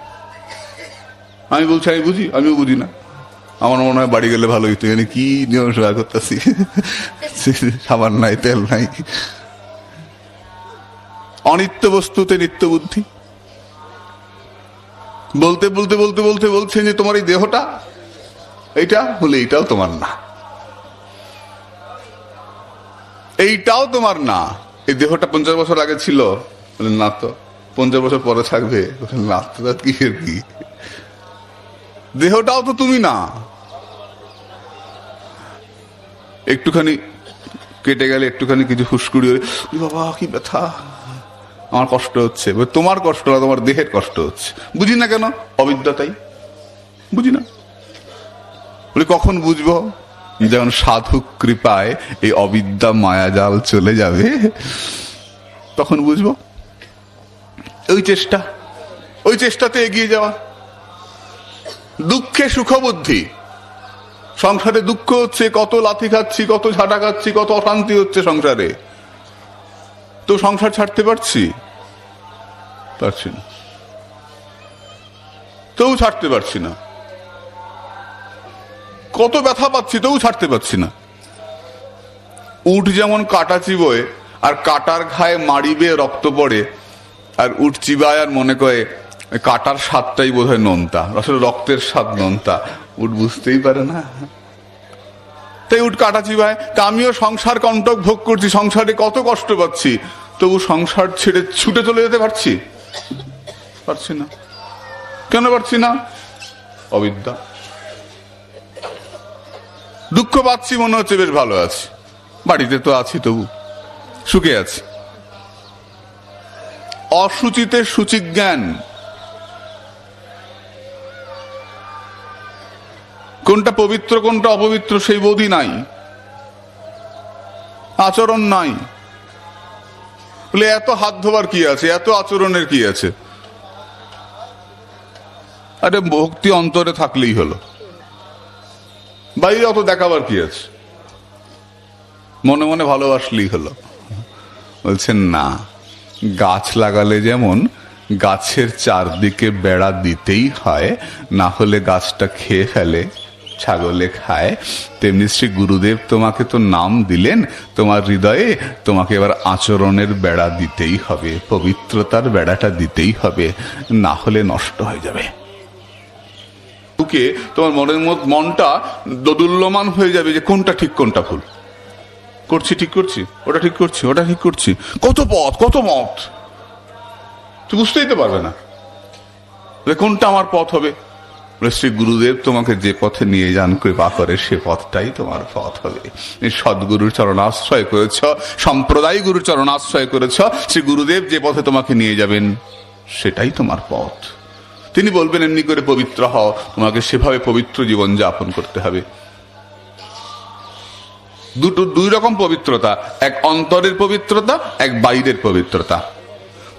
আমি বলছি আমি বুঝি, আমিও বুঝি না। আমার মনে হয় বাড়ি গেলে ভালো হইতো, এখানে কি নিয়ম সেবা করতেছি, সাবান নাই, তেল নাই। অনিত্য বস্তুতে নিত্য বুদ্ধি। বলতে বলতে বলতে বলতে বলছেন যে তোমার এই দেহটা এইটা বলে এইটাও তোমার না, এইটাও তোমার না। এই দেহটা 50 বছর আগে ছিল না, তো 50 বছর পরে থাকবে না, তো কিসের কি? দেহটাও তো তুমি না। একটুখানি কেটে গেলে, একটুখানি কিছু ফুসকুড়ি হলে বাবা কি ব্যথা, আমার কষ্ট হচ্ছে। তোমার কষ্ট না, তোমার দেহের কষ্ট হচ্ছে। বুঝি না কেন? অবিদ্যা, তাই বুঝি না। বলে কখন বুঝবো? যেমন সাধু কৃপায় এই অবিদ্যা মায়াজাল চলে যাবে, তখন বুঝবো। ওই চেষ্টাতে এগিয়ে যাওয়া। দুঃখে সুখ বুদ্ধি। সংসারে দুঃখ হচ্ছে, কত লাথি খাচ্ছি, কত ঝাঁটা খাচ্ছি, কত অশান্তি হচ্ছে সংসারে, তো সংসার ছাড়তে পারছি না, তবু ছাড়তে পারছি না। কত ব্যথা পাচ্ছি, তবু ছাড়তে পারছি না। উট যেমন কাটা চিবোয়, আর কাটার ঘায়ে মারিবে রক্ত পড়ে, আর উট চিবায় আর মনে করে কাটার স্বাদটাই বোধহয় নোনতা, আসলে রক্তের স্বাদ নোনতা, উট বুঝতেই পারে না, তাই উট কাটা চিবায়। তা আমিও সংসার কণ্টক ভোগ করছি, সংসারে কত কষ্ট পাচ্ছি, তবু সংসার ছেড়ে ছুটে চলে যেতে পারছি না। কেন পারছি না? অবিদ্যা। দুঃখ পাচ্ছি, মনে হচ্ছে বেশ ভালো আছি, বাড়িতে তো আছি, তবু সুখে আছি। অসুচিতে শুচিজ্ঞান। কোনটা পবিত্র কোনটা অপবিত্র সেই বোধই নাই, আচরণ নাই। বলে এত হাত ধোবার কি আছে, এত আচরণের কি আছে? আরে ভক্তি অন্তরে থাকলেই হলো, বাইরে অত দেখাবার কি আছে, মনে মনে ভালোবাসলেই হলো। বলছেন না, গাছ লাগালে যেমন গাছের চারদিকে বেড়া দিতেই হয়, না হলে গাছটা খেয়ে ফেলে, ছাগলে খায়, তেমনি শ্রী গুরুদেব তোমাকে তো নাম দিলেন, তোমার হৃদয়ে তোমাকে এবার আচরণের বেড়া দিতেই হবে, পবিত্রতার বেড়াটা দিতেই হবে, না হলে নষ্ট হয়ে যাবে। তোমার মনটা দোদুল্যমান হয়ে যাবে যে কোনটা ঠিক কোনটা ভুল, করছি ঠিক করছি, ওটা ঠিক করছি, ওটা ঠিক করছি, কত পথ কত মত, তুই বুঝতেই তো পারবে না কোনটা আমার পথ হবে। শ্রী গুরুদেব তোমাকে যে পথে নিয়ে যান কৃপা করে, সে পথটাই তোমার পথ হবে। সদ্গুরুর চরণাশ্রয় করেছ, সম্প্রদায় গুরুর চরণাশ্রয় করেছ, শ্রী গুরুদেব যে পথে তোমাকে নিয়ে যাবেন সেটাই তোমার পথ। তিনি বলবেন এমনি করে পবিত্র হও, তোমাকে সেভাবে পবিত্র জীবন যাপন করতে হবে। দুই রকম পবিত্রতা, এক অন্তরের পবিত্রতা, এক বাইরের পবিত্রতা।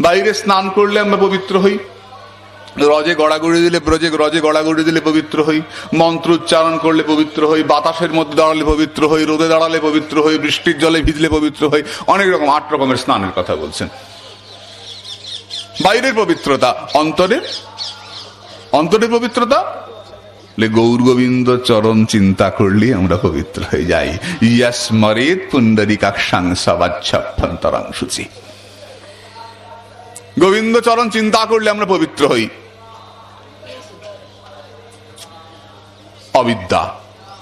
বাইরে স্নান করলে আমরা পবিত্র হই, রজে গড়াগড়ি দিলে রজে গড়াগড়ি দিলে পবিত্র হই, মন্ত্র উচ্চারণ করলে পবিত্র হই, বাতাসের মধ্যে দাঁড়ালে পবিত্র হই, রোদে দাঁড়ালে পবিত্র হই, বৃষ্টির জলে ভিজলে পবিত্র হই, অনেক রকম 8 রকমের স্নানের কথা বলছেন। বাইরের পবিত্রতা, অন্তরের পবিত্রতা গৌর গোবিন্দ চরণ চিন্তা করলে আমরা পবিত্র হয়ে যাই। ইয়াসমরেত পুণ্ডরীকাক্ষাং সবাচ্ছাভ্যন্তরং শুচি। গোবিন্দ চরণ চিন্তা করলে আমরা পবিত্র হই।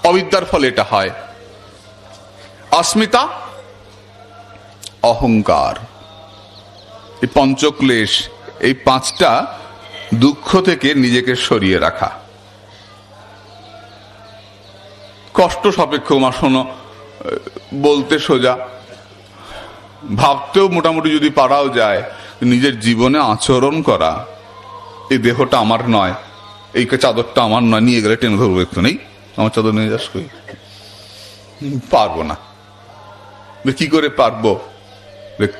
অবিদ্যার ফলে এটা হয়। অস্মিতা, অহংকার, এই পঞ্চক্লেশ, এই 5টা দুঃখ থেকে নিজেকে সরিয়ে রাখা। কষ্ট সাপেক্ষ, শোনো, বলতে সোজা, ভাবতেও মোটামুটি যদি পারাও যায়, নিজের জীবনে আচরণ করা, এই দেহটা আমার নয়, এই চাদরটা আমার নয়, নিয়ে গেলে টেনে ধরবো, একটু নেই আমার চাদর নিয়ে যাস, কই পারবো না। কি করে পারবো?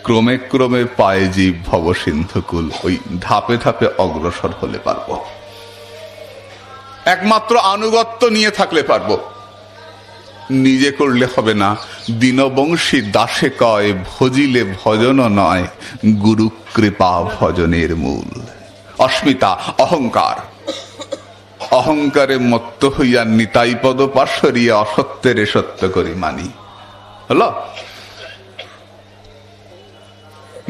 ক্রমে ক্রমে পায়ে জীব ভব সিন্ধুকুল, ওই ধাপে ধাপে অগ্রসর হলে পারবো। একমাত্র আনুগত্য নিয়ে থাকলে পারবো। নিজে করলে হবে না। দীনবংশী দাসে কয়, ভজিলে ভজন নয়, গুরু কৃপা ভজনের মূল। অস্মিতা, অহংকার, অহংকারে মত্ত হইয়া নিতাই পদ পাশরিয়া অসত্যের সত্য করি মানি। হলো,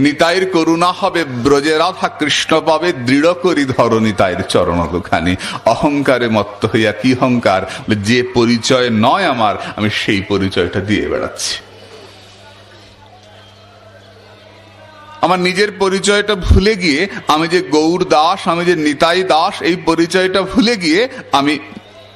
নিতাইয়ের করুণা হবে, ব্রজে রাধা কৃষ্ণ পাবে, দৃঢ় করি ধরো নিতাইয়ের চরণ দুখানি। অহংকারে মত্ত হইয়া, কি অহংকার? যে পরিচয় নয় আমার, আমি সেই পরিচয়টা দিয়ে বেড়াচ্ছি। আমার নিজের পরিচয়টা ভুলে গিয়ে, আমি যে গৌর দাস, আমি যে নিতাই দাস, এই পরিচয়টা ভুলে গিয়ে আমি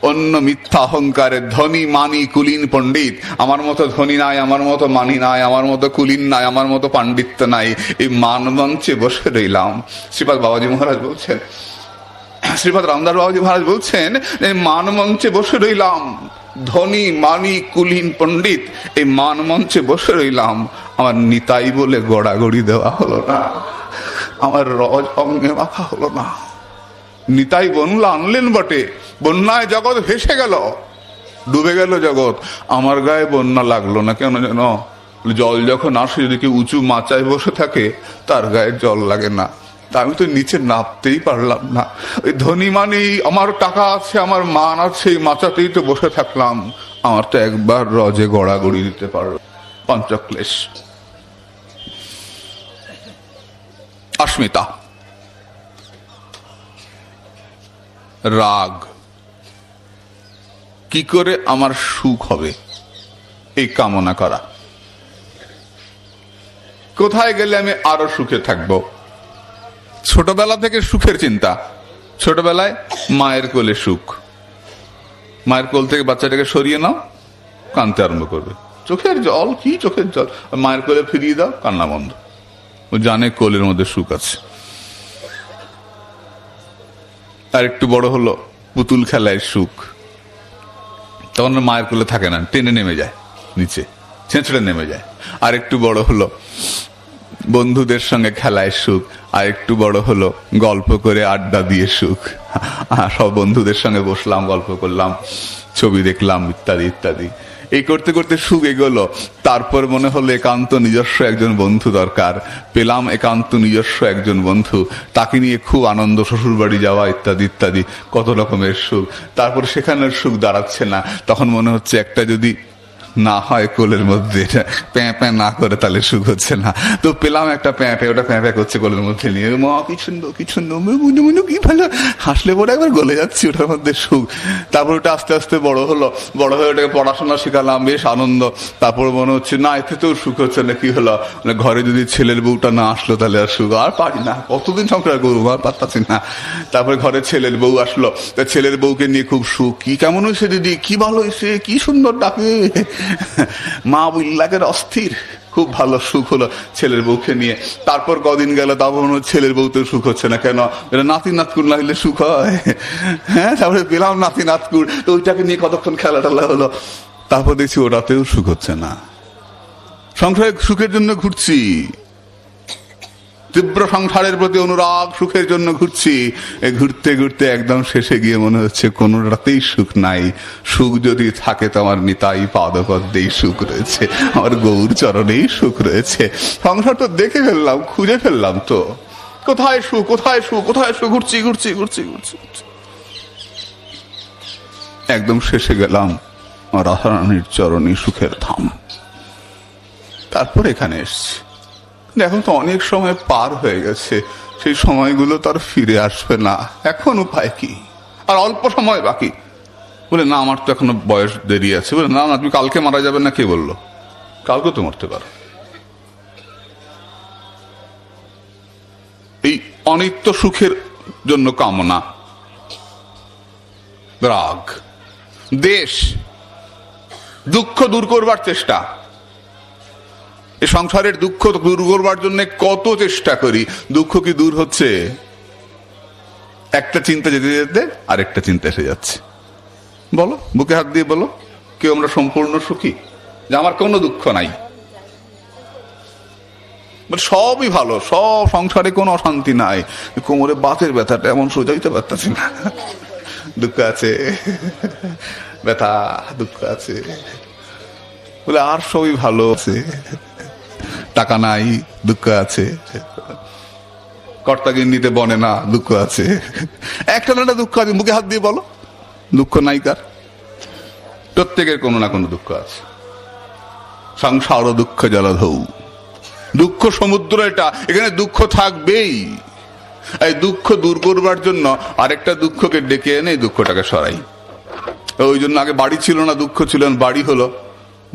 অন্য মিথ্যা অহংকারে ধনী মানি কুলীন পণ্ডিত, আমার মতো ধনী নাই, আমার মতো মানি নাই, আমার মতো কুলীন নাই, আমার মতো পাণ্ডিত্য নাই, এই মানমঞ্চে বসে রইলাম। শ্রীপাদ বাবাজি মহারাজ বলছেন, শ্রীপাদ রামদাস বাবাজি মহারাজ বলছেন, মানমঞ্চে বসে রইলাম, ধনী মানি কুলীন পণ্ডিত, এই মানমঞ্চে বসে রইলাম, আমার নিতাই বলে গড়াগড়ি দেওয়া হলো না, আমার রজ অঙ্গে মাখা হলো না। নিতাই বনলা আনলেন বটে, বন্যায় জগৎ ভেসে গেল, ডুবে গেল জগৎ, আমার গায়ে বন্যা লাগলো না কেন যেন? জল যখন আসে, যদি কেউ উঁচু মাচায় বসে থাকে, তার গায়ে জল লাগে না। তা আমি তো নিচে নামতেই পারলাম না। ওই ধনী মানে আমার টাকা আছে, আমার মান আছে, এই মাচাতেই তো বসে থাকলাম, আমার তো একবার রজে গড়াগড়ি দিতে পারলো। পঞ্চক্লেশ। অস্মিতা, রাগ, কি করে আমার সুখ হবে এই কামনা করা। কোথায় গেলে আমি আরো সুখে থাকব? ছোটবেলা থেকে সুখের চিন্তা। ছোটবেলায় মায়ের কোলে সুখ, মায়ের কোল থেকে বাচ্চাটাকে সরিয়ে নাও, কাঁদতে আরম্ভ করবে, চোখের জল, কি চোখের জল, মায়ের কোলে ফিরিয়ে দাও, কান্না বন্ধ। ও জানে কোলের মধ্যে সুখ আছে। আর একটু বড় হলো, পুতুল খেলায় সুখ, তখন মায়ের কোলে থাকে না, টেনে নেমে যায় নিচে, ছেঁচড়ে নেমে যায়। আর একটু বড় হলো, বন্ধুদের সঙ্গে খেলায় সুখ। আর একটু বড় হলো, গল্প করে আড্ডা দিয়ে সুখ। সব বন্ধুদের সঙ্গে বসলাম, গল্প করলাম, ছবি দেখলাম, ইত্যাদি ইত্যাদি। এই করতে করতে সুখ এগোলো। তারপর মনে হলো একান্ত নিজস্ব একজন বন্ধু দরকার। পেলাম একান্ত নিজস্ব একজন বন্ধু, তাকে নিয়ে খুব আনন্দ, শ্বশুর বাড়ি যাওয়া, ইত্যাদি ইত্যাদি, কত রকমের সুখ। তারপর সেখানের সুখ দাঁড়াচ্ছে না, তখন মনে হচ্ছে একটা যদি না হয় কোলের মধ্যে, প্যাঁ প্যাঁ না করে, তাহলে সুখ হচ্ছে না। তো পেলাম একটা প্যাঁ প্যাঁ, ওটা প্যাঁ প্যাঁ করছে কোলের মধ্যে নিয়ে, মা কি সুন্দর, কি সুন্দর, মনে মনে কি ভালো, হাসলে পরে একবার গলে যাচ্ছি, ওটার মধ্যে সুখ। তারপর ওটা আস্তে আস্তে বড় হলো, বড় হয়ে ওটাকে পড়াশোনা শেখালাম, বেশ আনন্দ। তারপর মনে হচ্ছে না, এতেও সুখ হচ্ছে না। কি হলো, ঘরে যদি ছেলের বউটা না আসলো তাহলে আর সুখ, আর পারি না, কতদিন সংসার করবো, আর পারতাছি না। তারপরে ঘরে ছেলের বউ আসলো, তা ছেলের বউকে নিয়ে খুব সুখ, কি কেমন হয়েছে দিদি, কি ভালো হয়েছে, কি সুন্দর ডাকে, মা উল্লাকের অস্থির, খুব ভালো সুখ হলো ছেলের বউকে নিয়ে। তারপর কদিন গেল, তারপর ছেলের বউতে সুখ হচ্ছে না, কেন? নাতি নাতকুর না হলে সুখ হয়? হ্যাঁ, তারপরে পেলাম নাতি নাতকুর, তো ওইটাকে নিয়ে কতক্ষণ খেলা টেলা হলো। তারপর দেখছি ওটাতেও সুখ হচ্ছে না। সংসারে সুখের জন্য ঘুরছি, তীব্র সংসারের প্রতি অনুরাগ, সুখের জন্য ঘুরছি। ঘুরতে ঘুরতে একদম শেষে গিয়ে মনে হচ্ছে কোনোটাতেই সুখ নাই। সুখ যদি থাকে তো আমার নিতাই পাদপদ্মেই সুখ রয়েছে, আমার গৌর চরণেই সুখ রয়েছে। সংসার তো দেখে ফেললাম, খুঁজে ফেললাম, তো কোথায় সুখ, কোথায় সুখ, কোথায় সুখ, ঘুরছি ঘুরছি ঘুরছি ঘুরছি। একদম শেষে গেলাম রাধারানীর চরণী সুখের ধাম। তারপর এখানে এসছি। এখন তো অনেক সময় পার হয়ে গেছে, সেই সময়গুলো তো আর ফিরে আসবে না। এখন উপায় কি? আর অল্প সময় বাকি। বলে না, আমার তো এখনো বয়স দেরি আছে। বলে না না, তুমি কালকে মারা যাবে না। কে বললো? কালকে তো মরতে পারো। এই অনিত্য সুখের জন্য কামনা, রাগ, দেশ, দুঃখ দূর করবার চেষ্টা। এই সংসারের দুঃখ দূর করবার জন্য কত চেষ্টা করি, দুঃখ কি দূর হচ্ছে? একটা চিন্তা যেতে যেতে আরেকটা চিন্তা এসে যাচ্ছে। বলো, বুকে হাত দিয়ে বলো, কেউ আমরা সম্পূর্ণ সুখী? যে আমার কোনো দুঃখ নাই, সবই ভালো, সব সংসারে কোনো অশান্তি নাই, কোমরে বাতের ব্যথাটা এমন সোজাইতে পারতেছি না, দুঃখ আছে, ব্যথা, দুঃখ আছে। বলে আর সবই ভালো আছে, টাকা নাই দুঃখ আছে, কর্তাগিন্নিতে বনে না দুঃখ আছে, একটা না দুঃখ আছে, মুখে হাত দিয়ে বলো দুঃখ নাই কার? প্রত্যেকের কোনো না কোনো দুঃখ আছে। সংসার দুঃখ জলধৌ, দুঃখ সমুদ্র এটা, এখানে দুঃখ থাকবেই। এই দুঃখ দূর করবার জন্য আরেকটা দুঃখকে ডেকে এনে এই দুঃখটাকে সরাই। ওই জন্য আগে বাড়ি ছিল না, দুঃখ ছিল, বাড়ি হলো।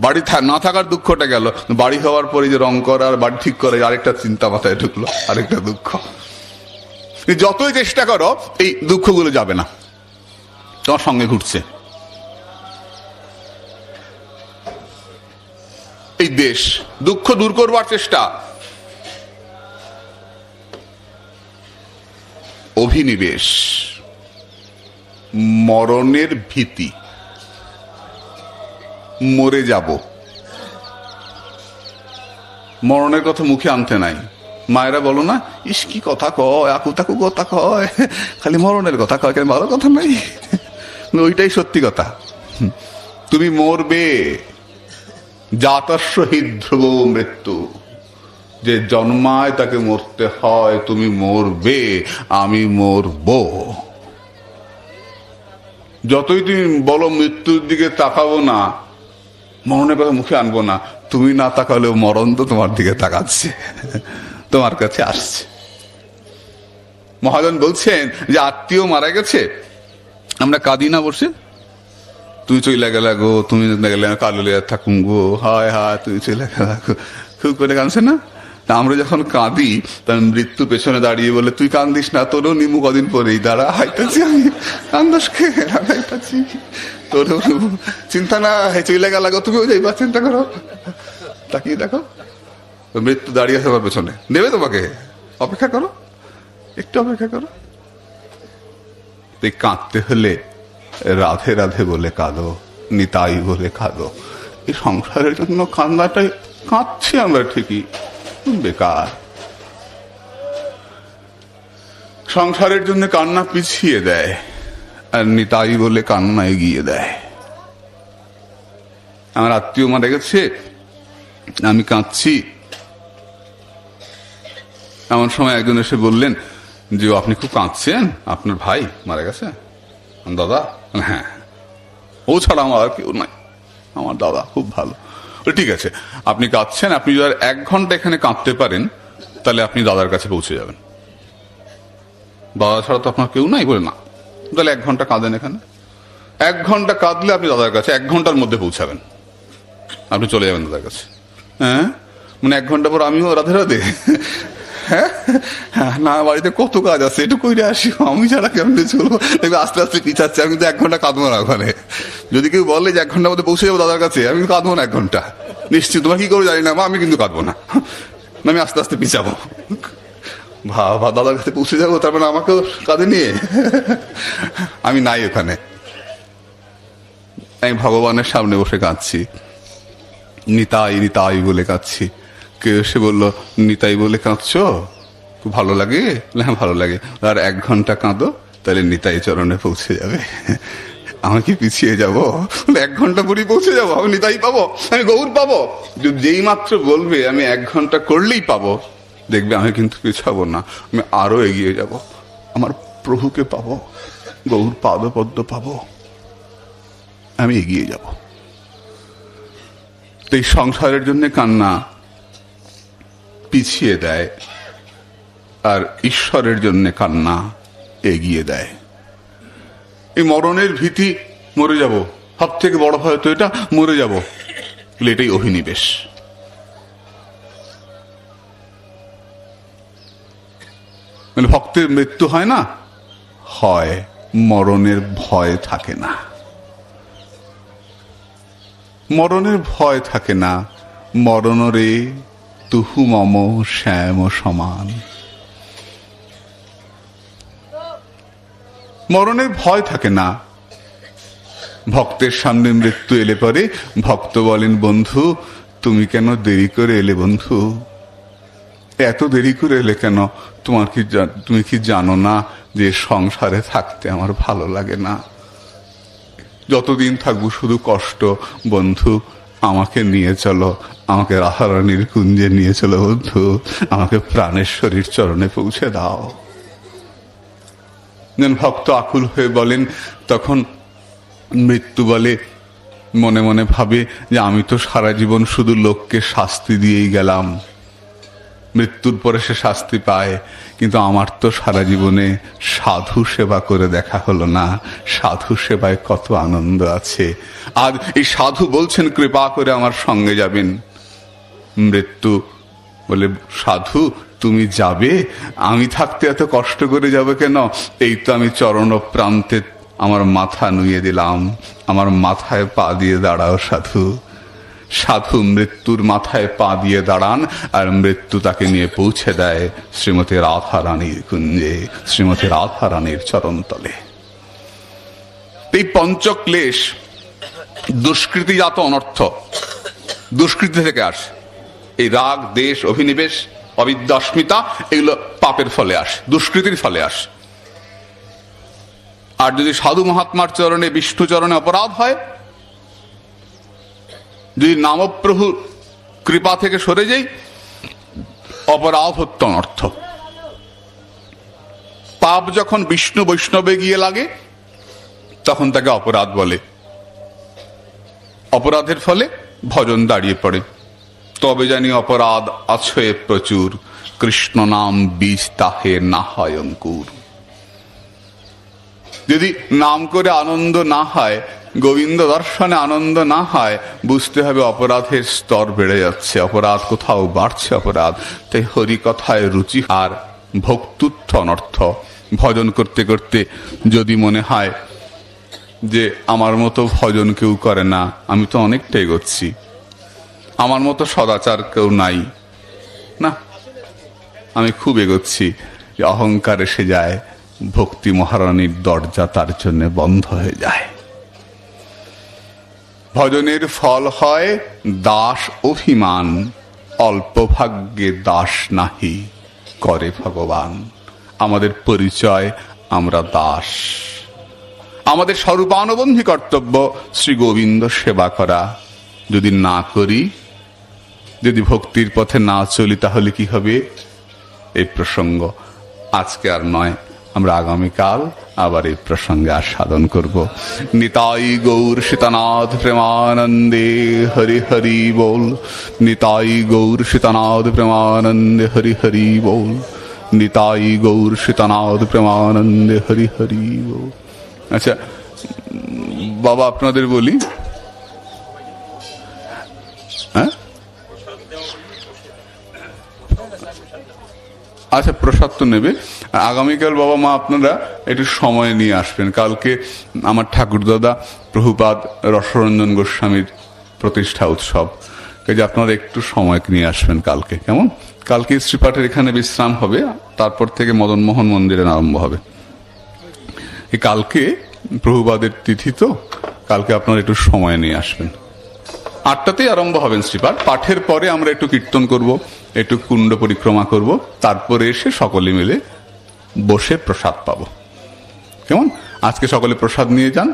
বাড়ি না থাকার দুঃখটা গেল, বাড়ি হওয়ার পরে যে রং করা আর বাড়ি ঠিক করে আরেকটা চিন্তা মাথায় ঢুকলো, আরেকটা দুঃখ। যতই চেষ্টা করো এই দুঃখগুলো যাবে না, তোমার সঙ্গে ঘুরছে। এই দেশ দুঃখ দূর করবার চেষ্টা, অভিনিবেশ, মরণের ভীতি, মরে যাব, মরণের কথা মুখে আনতে নাই। মায়েরা বলো না, ইস কি কথা কয়, আকু তাকু কথা কয়, খালি মরণের কথা কয়, কেন ভালো কথা নাই? ওইটাই সত্যি কথা। তুমি মরবে, জাতস্য হি ধ্রুব মৃত্যু, যে জন্মায় তাকে মরতে হয়। তুমি মরবে, আমি মরব। যতই তুমি বলো মৃত্যুর দিকে তাকাবো না, মরণের কথা মুখে আনবো না, তুমি না তাকালেও মরণ তো তোমার দিকে তাকাচ্ছে, তোমার কাছে আসছে। মহাজন বলছেন যে আত্মীয় মারা গেছে, আমরা কাঁদি না বসে? তুই চলে গেলা গো, তুমি গেলে কালো থাকুন গো, হায় হায় তুই চলে গেলা গো, খুব করে কাঁদছে না? আমরা যখন কাঁদি, তার মৃত্যু পেছনে দাঁড়িয়ে বলে, তুই কান্দিস না, তোরও নিমু কদিন পরেই, দাঁড়া হাইতাছি আমি, কান্দাসকে হাইতাছি, তোরও চিন্তা না, চলে গেলা গো, তুমিও যাইবা, চিন্তা করো, তাকিয়ে দেখো মৃত্যু দাঁড়িয়ে আছে আমার পেছনে, নেবে তোমাকে, অপেক্ষা করো, একটু অপেক্ষা করো। তাই কাঁদতে হলে রাধে রাধে বলে কাঁদো, নিতাই বলে কাঁদো। এই সংসারের জন্য কান্নাটাই, কাঁদছি আমরা ঠিকই, বেকার। সংসারের জন্য কান্না পিছিয়ে দেয়, আর নিতাই বলে কান্না এগিয়ে দেয়। আমার আত্মীয় মারা গেছে, আমি কাঁদছি, এমন সময় একজন এসে বললেন যে আপনি খুব কাঁদছেন, আপনার ভাই মারা গেছে? দাদা? হ্যাঁ, ও ছাড়া আমার আর কেউ নাই, আমার দাদা খুব ভালো। ঠিক আছে, আপনি কাঁদছেন, আপনি যদি 1 ঘন্টা এখানে কাঁদতে পারেন, তাহলে আপনি দাদার কাছে পৌঁছে যাবেন। দাদা ছাড়া তো আপনার কেউ নাই? বলে না। তাহলে 1 ঘন্টা কাঁদেন এখানে, 1 ঘন্টা কাঁদলে আপনি দাদার কাছে 1 ঘন্টার মধ্যে পৌঁছাবেন, আপনি চলে যাবেন দাদার কাছে। হ্যাঁ, মানে 1 ঘন্টা পর আমিও রাধে রাধে, হ্যাঁ না, বাড়িতে কত কাজ আছে, একটু কইরে আসি, আমি ছাড়া কেমন চলবো, আস্তে আস্তে পিছাচ্ছে। আমি তো 1 ঘন্টা কাঁদবো না ওখানে। যদি কেউ বলে যে 1 ঘন্টার মধ্যে পৌঁছে যাবো দাদার কাছে, আমি কাঁদবো না 1 ঘন্টা, নিশ্চিত। তোমার কি করে জানি না, আমি কিন্তু কাঁদবো না, আমি আস্তে আস্তে পিছাবো। ভাবা, দাদার কাছে পৌঁছে যাবো, তারপরে আমাকেও কাঁধে নিয়ে, আমি নাই ওখানে। আমি ভগবানের সামনে বসে কাঁদছি, নিতাই নিতাই বলে কাঁদছি। কেউ এসে বললো, নিতাই বলে কাঁদছো, খুব ভালো লাগে? হ্যাঁ ভালো লাগে। আর 1 ঘন্টা কাঁদো, তাহলে নিতাই চরণে পৌঁছে যাবে। আমি কি পিছিয়ে যাবো? 1 ঘন্টা পরই পৌঁছে যাবো, আমি নিতাই পাবো, আমি গৌর পাবো। যেই মাত্র বলবে আমি 1 ঘন্টা করলেই পাবো, দেখবে আমি কিন্তু পিছাবো না, আমি আরো এগিয়ে যাব, আমার প্রভুকে পাবো, গৌর পাদপদ্ম পাবো, আমি এগিয়ে যাব। তো এই সংসারের জন্য কান্না পিছিয়ে দেয়, আর ঈশ্বরের জন্য কান্না এগিয়ে দেয়। এই মরণের ভীতি, মরে যাব, সব থেকে বড় ভয় তো এটা, মরে যাব, এটাই অভিনিবেশ। মানে ভক্তের মৃত্যু হয় না, হয়, মরণের ভয় থাকে না, মরণের ভয় থাকে না। মরণরে তুহু মম শ্যাম সমান, মরণের ভয় থাকে না। ভক্তের সামনে মৃত্যু এলে পরে ভক্ত বলেন, বন্ধু তুমি কেন দেরি করে এলে? বন্ধু এত দেরি করে এলে কেন? তুমি কি জানো না যে সংসারে থাকতে আমার ভালো লাগে না, যতদিন থাকবো শুধু কষ্ট। বন্ধু আমাকে নিয়ে চলো, আমাকে রাধারানীর কুঞ্জে নিয়ে চলো বন্ধু, আমাকে প্রাণেশ্বরীর চরণে পৌঁছে দাও। ভক্ত আকুল হয়ে বলেন, তখন মৃত্যু বলে, মনে মনে ভাবে যে আমি তো সারা জীবন শুধু লোককে শাস্তি দিয়েই গেলাম, মৃত্যুর পরে সে শাস্তি পায়, কিন্তু আমার তো সারা জীবনে সাধু সেবা করে দেখা হলো না। সাধু সেবায় কত আনন্দ আছে। আজ এই সাধু বলছেন কৃপা করে আমার সঙ্গে যাবেন। মৃত্যু বলে, সাধু তুমি যাবে, আমি থাকতে এত কষ্ট করে যাবে কেন? এই তো আমি চরণ প্রান্তে আমার মাথা নুয়ে দিলাম, আমার মাথায় পা দিয়ে দাঁড়াও সাধু। সাধু মৃত্যুর মাথায় পা দিয়ে দাঁড়ান, আর মৃত্যু তাকে নিয়ে পৌঁছে দেয় শ্রীমতী রাধারানীর কুঞ্জে, শ্রীমতী রাধারানীর চরণতলে। এই পঞ্চক্লেশ দুষ্কৃতিজাত অনর্থ, দুষ্কৃতি থেকে আসে। এই রাগ, দেশ, অভিনিবেশ, অবিদ্যা, অস্মিতা, এগুলো পাপের ফলে আসে, দুষ্কৃতির ফলে আসে। আর যদি সাধু মহাত্মার চরণে, বিষ্ণু চরণে অপরাধ হয়, যদি নামপ্রভু কৃপা থেকে সরে যাই, অপরাধ হত্যা অনর্থ। পাপ যখন বিষ্ণু বৈষ্ণবে গিয়ে লাগে তখন তাকে অপরাধ বলে। অপরাধের ফলে ভজন দাঁড়িয়ে পড়ে। তবে জানি অপরাধ আছে প্রচুর, কৃষ্ণ নাম বীজ তাহে না হয় অঙ্কুর। যদি নাম করে আনন্দ না হয়, গোবিন্দ দর্শনে আনন্দ না হয়, বুঝতে হবে অপরাধের স্তর বেড়ে যাচ্ছে, অপরাধ কোথাও বাড়ছে অপরাধ। তাই হরি কথায় রুচি আর ভক্তুত্ব অনর্থ। ভজন করতে করতে যদি মনে হয় যে আমার মতো ভজন কেউ করে না, আমি তো অনেকটা এগোচ্ছি, আমার মতো সদাচার কেউ নাই, না আমি খুব এগোচ্ছি, অহংকার এসে যায়, ভক্তি মহারানীর দরজা তার জন্য বন্ধ হয়ে যায়। ভজনের ফল হয় দাস অভিমান, অল্প ভাগ্যে দাস নাহি করে ভগবান। আমাদের পরিচয় আমরা দাস, আমাদের স্বরূপানুবন্ধী কর্তব্য শ্রী গোবিন্দ সেবা করা। যদি না করি, যদি ভক্তির পথে না চলি, তাহলে কি হবে? এই প্রসঙ্গ আজকে আর নয়, আমরা আগামীকাল আবার এই প্রসঙ্গে আস্বাদন করব। নিতাই গৌর সীতানাথ প্রেমানন্দে হরি হরি বল। নিতাই গৌর সীতানাথ প্রেমানন্দে হরি হরি বল। নিতাই গৌর সীতানাথ প্রেমানন্দে হরি হরি বল। আচ্ছা বাবা, আপনাদের বলি, হ্যাঁ আচ্ছা প্রসাদ তো নেবে। আগামীকাল বাবা মা আপনারা একটু সময় নিয়ে আসবেন। কালকে আমার ঠাকুরদাদা প্রভুপাদ রসরঞ্জন গোস্বামীর প্রতিষ্ঠা উৎসব, কাজে আপনারা একটু সময় নিয়ে আসবেন কালকে, কেমন? কালকে শ্রীপাঠের এখানে বিশ্রাম হবে, তারপর থেকে মদনমোহন মন্দিরে আরম্ভ হবে। কালকে প্রভুপাদের তিথি, তো কালকে আপনারা একটু সময় নিয়ে আসবেন। 8টাতেই আরম্ভ হবেন শ্রীপাঠ। পাঠের পরে আমরা একটু কীর্তন করব, একটু কুণ্ড পরিক্রমা করব, তারপরে এসে সকলে মিলে বসে প্রসাদ পাবো, কেমন? আজকে সকলে প্রসাদ নিয়ে যান।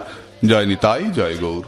জয় নিতাই, জয় গৌর।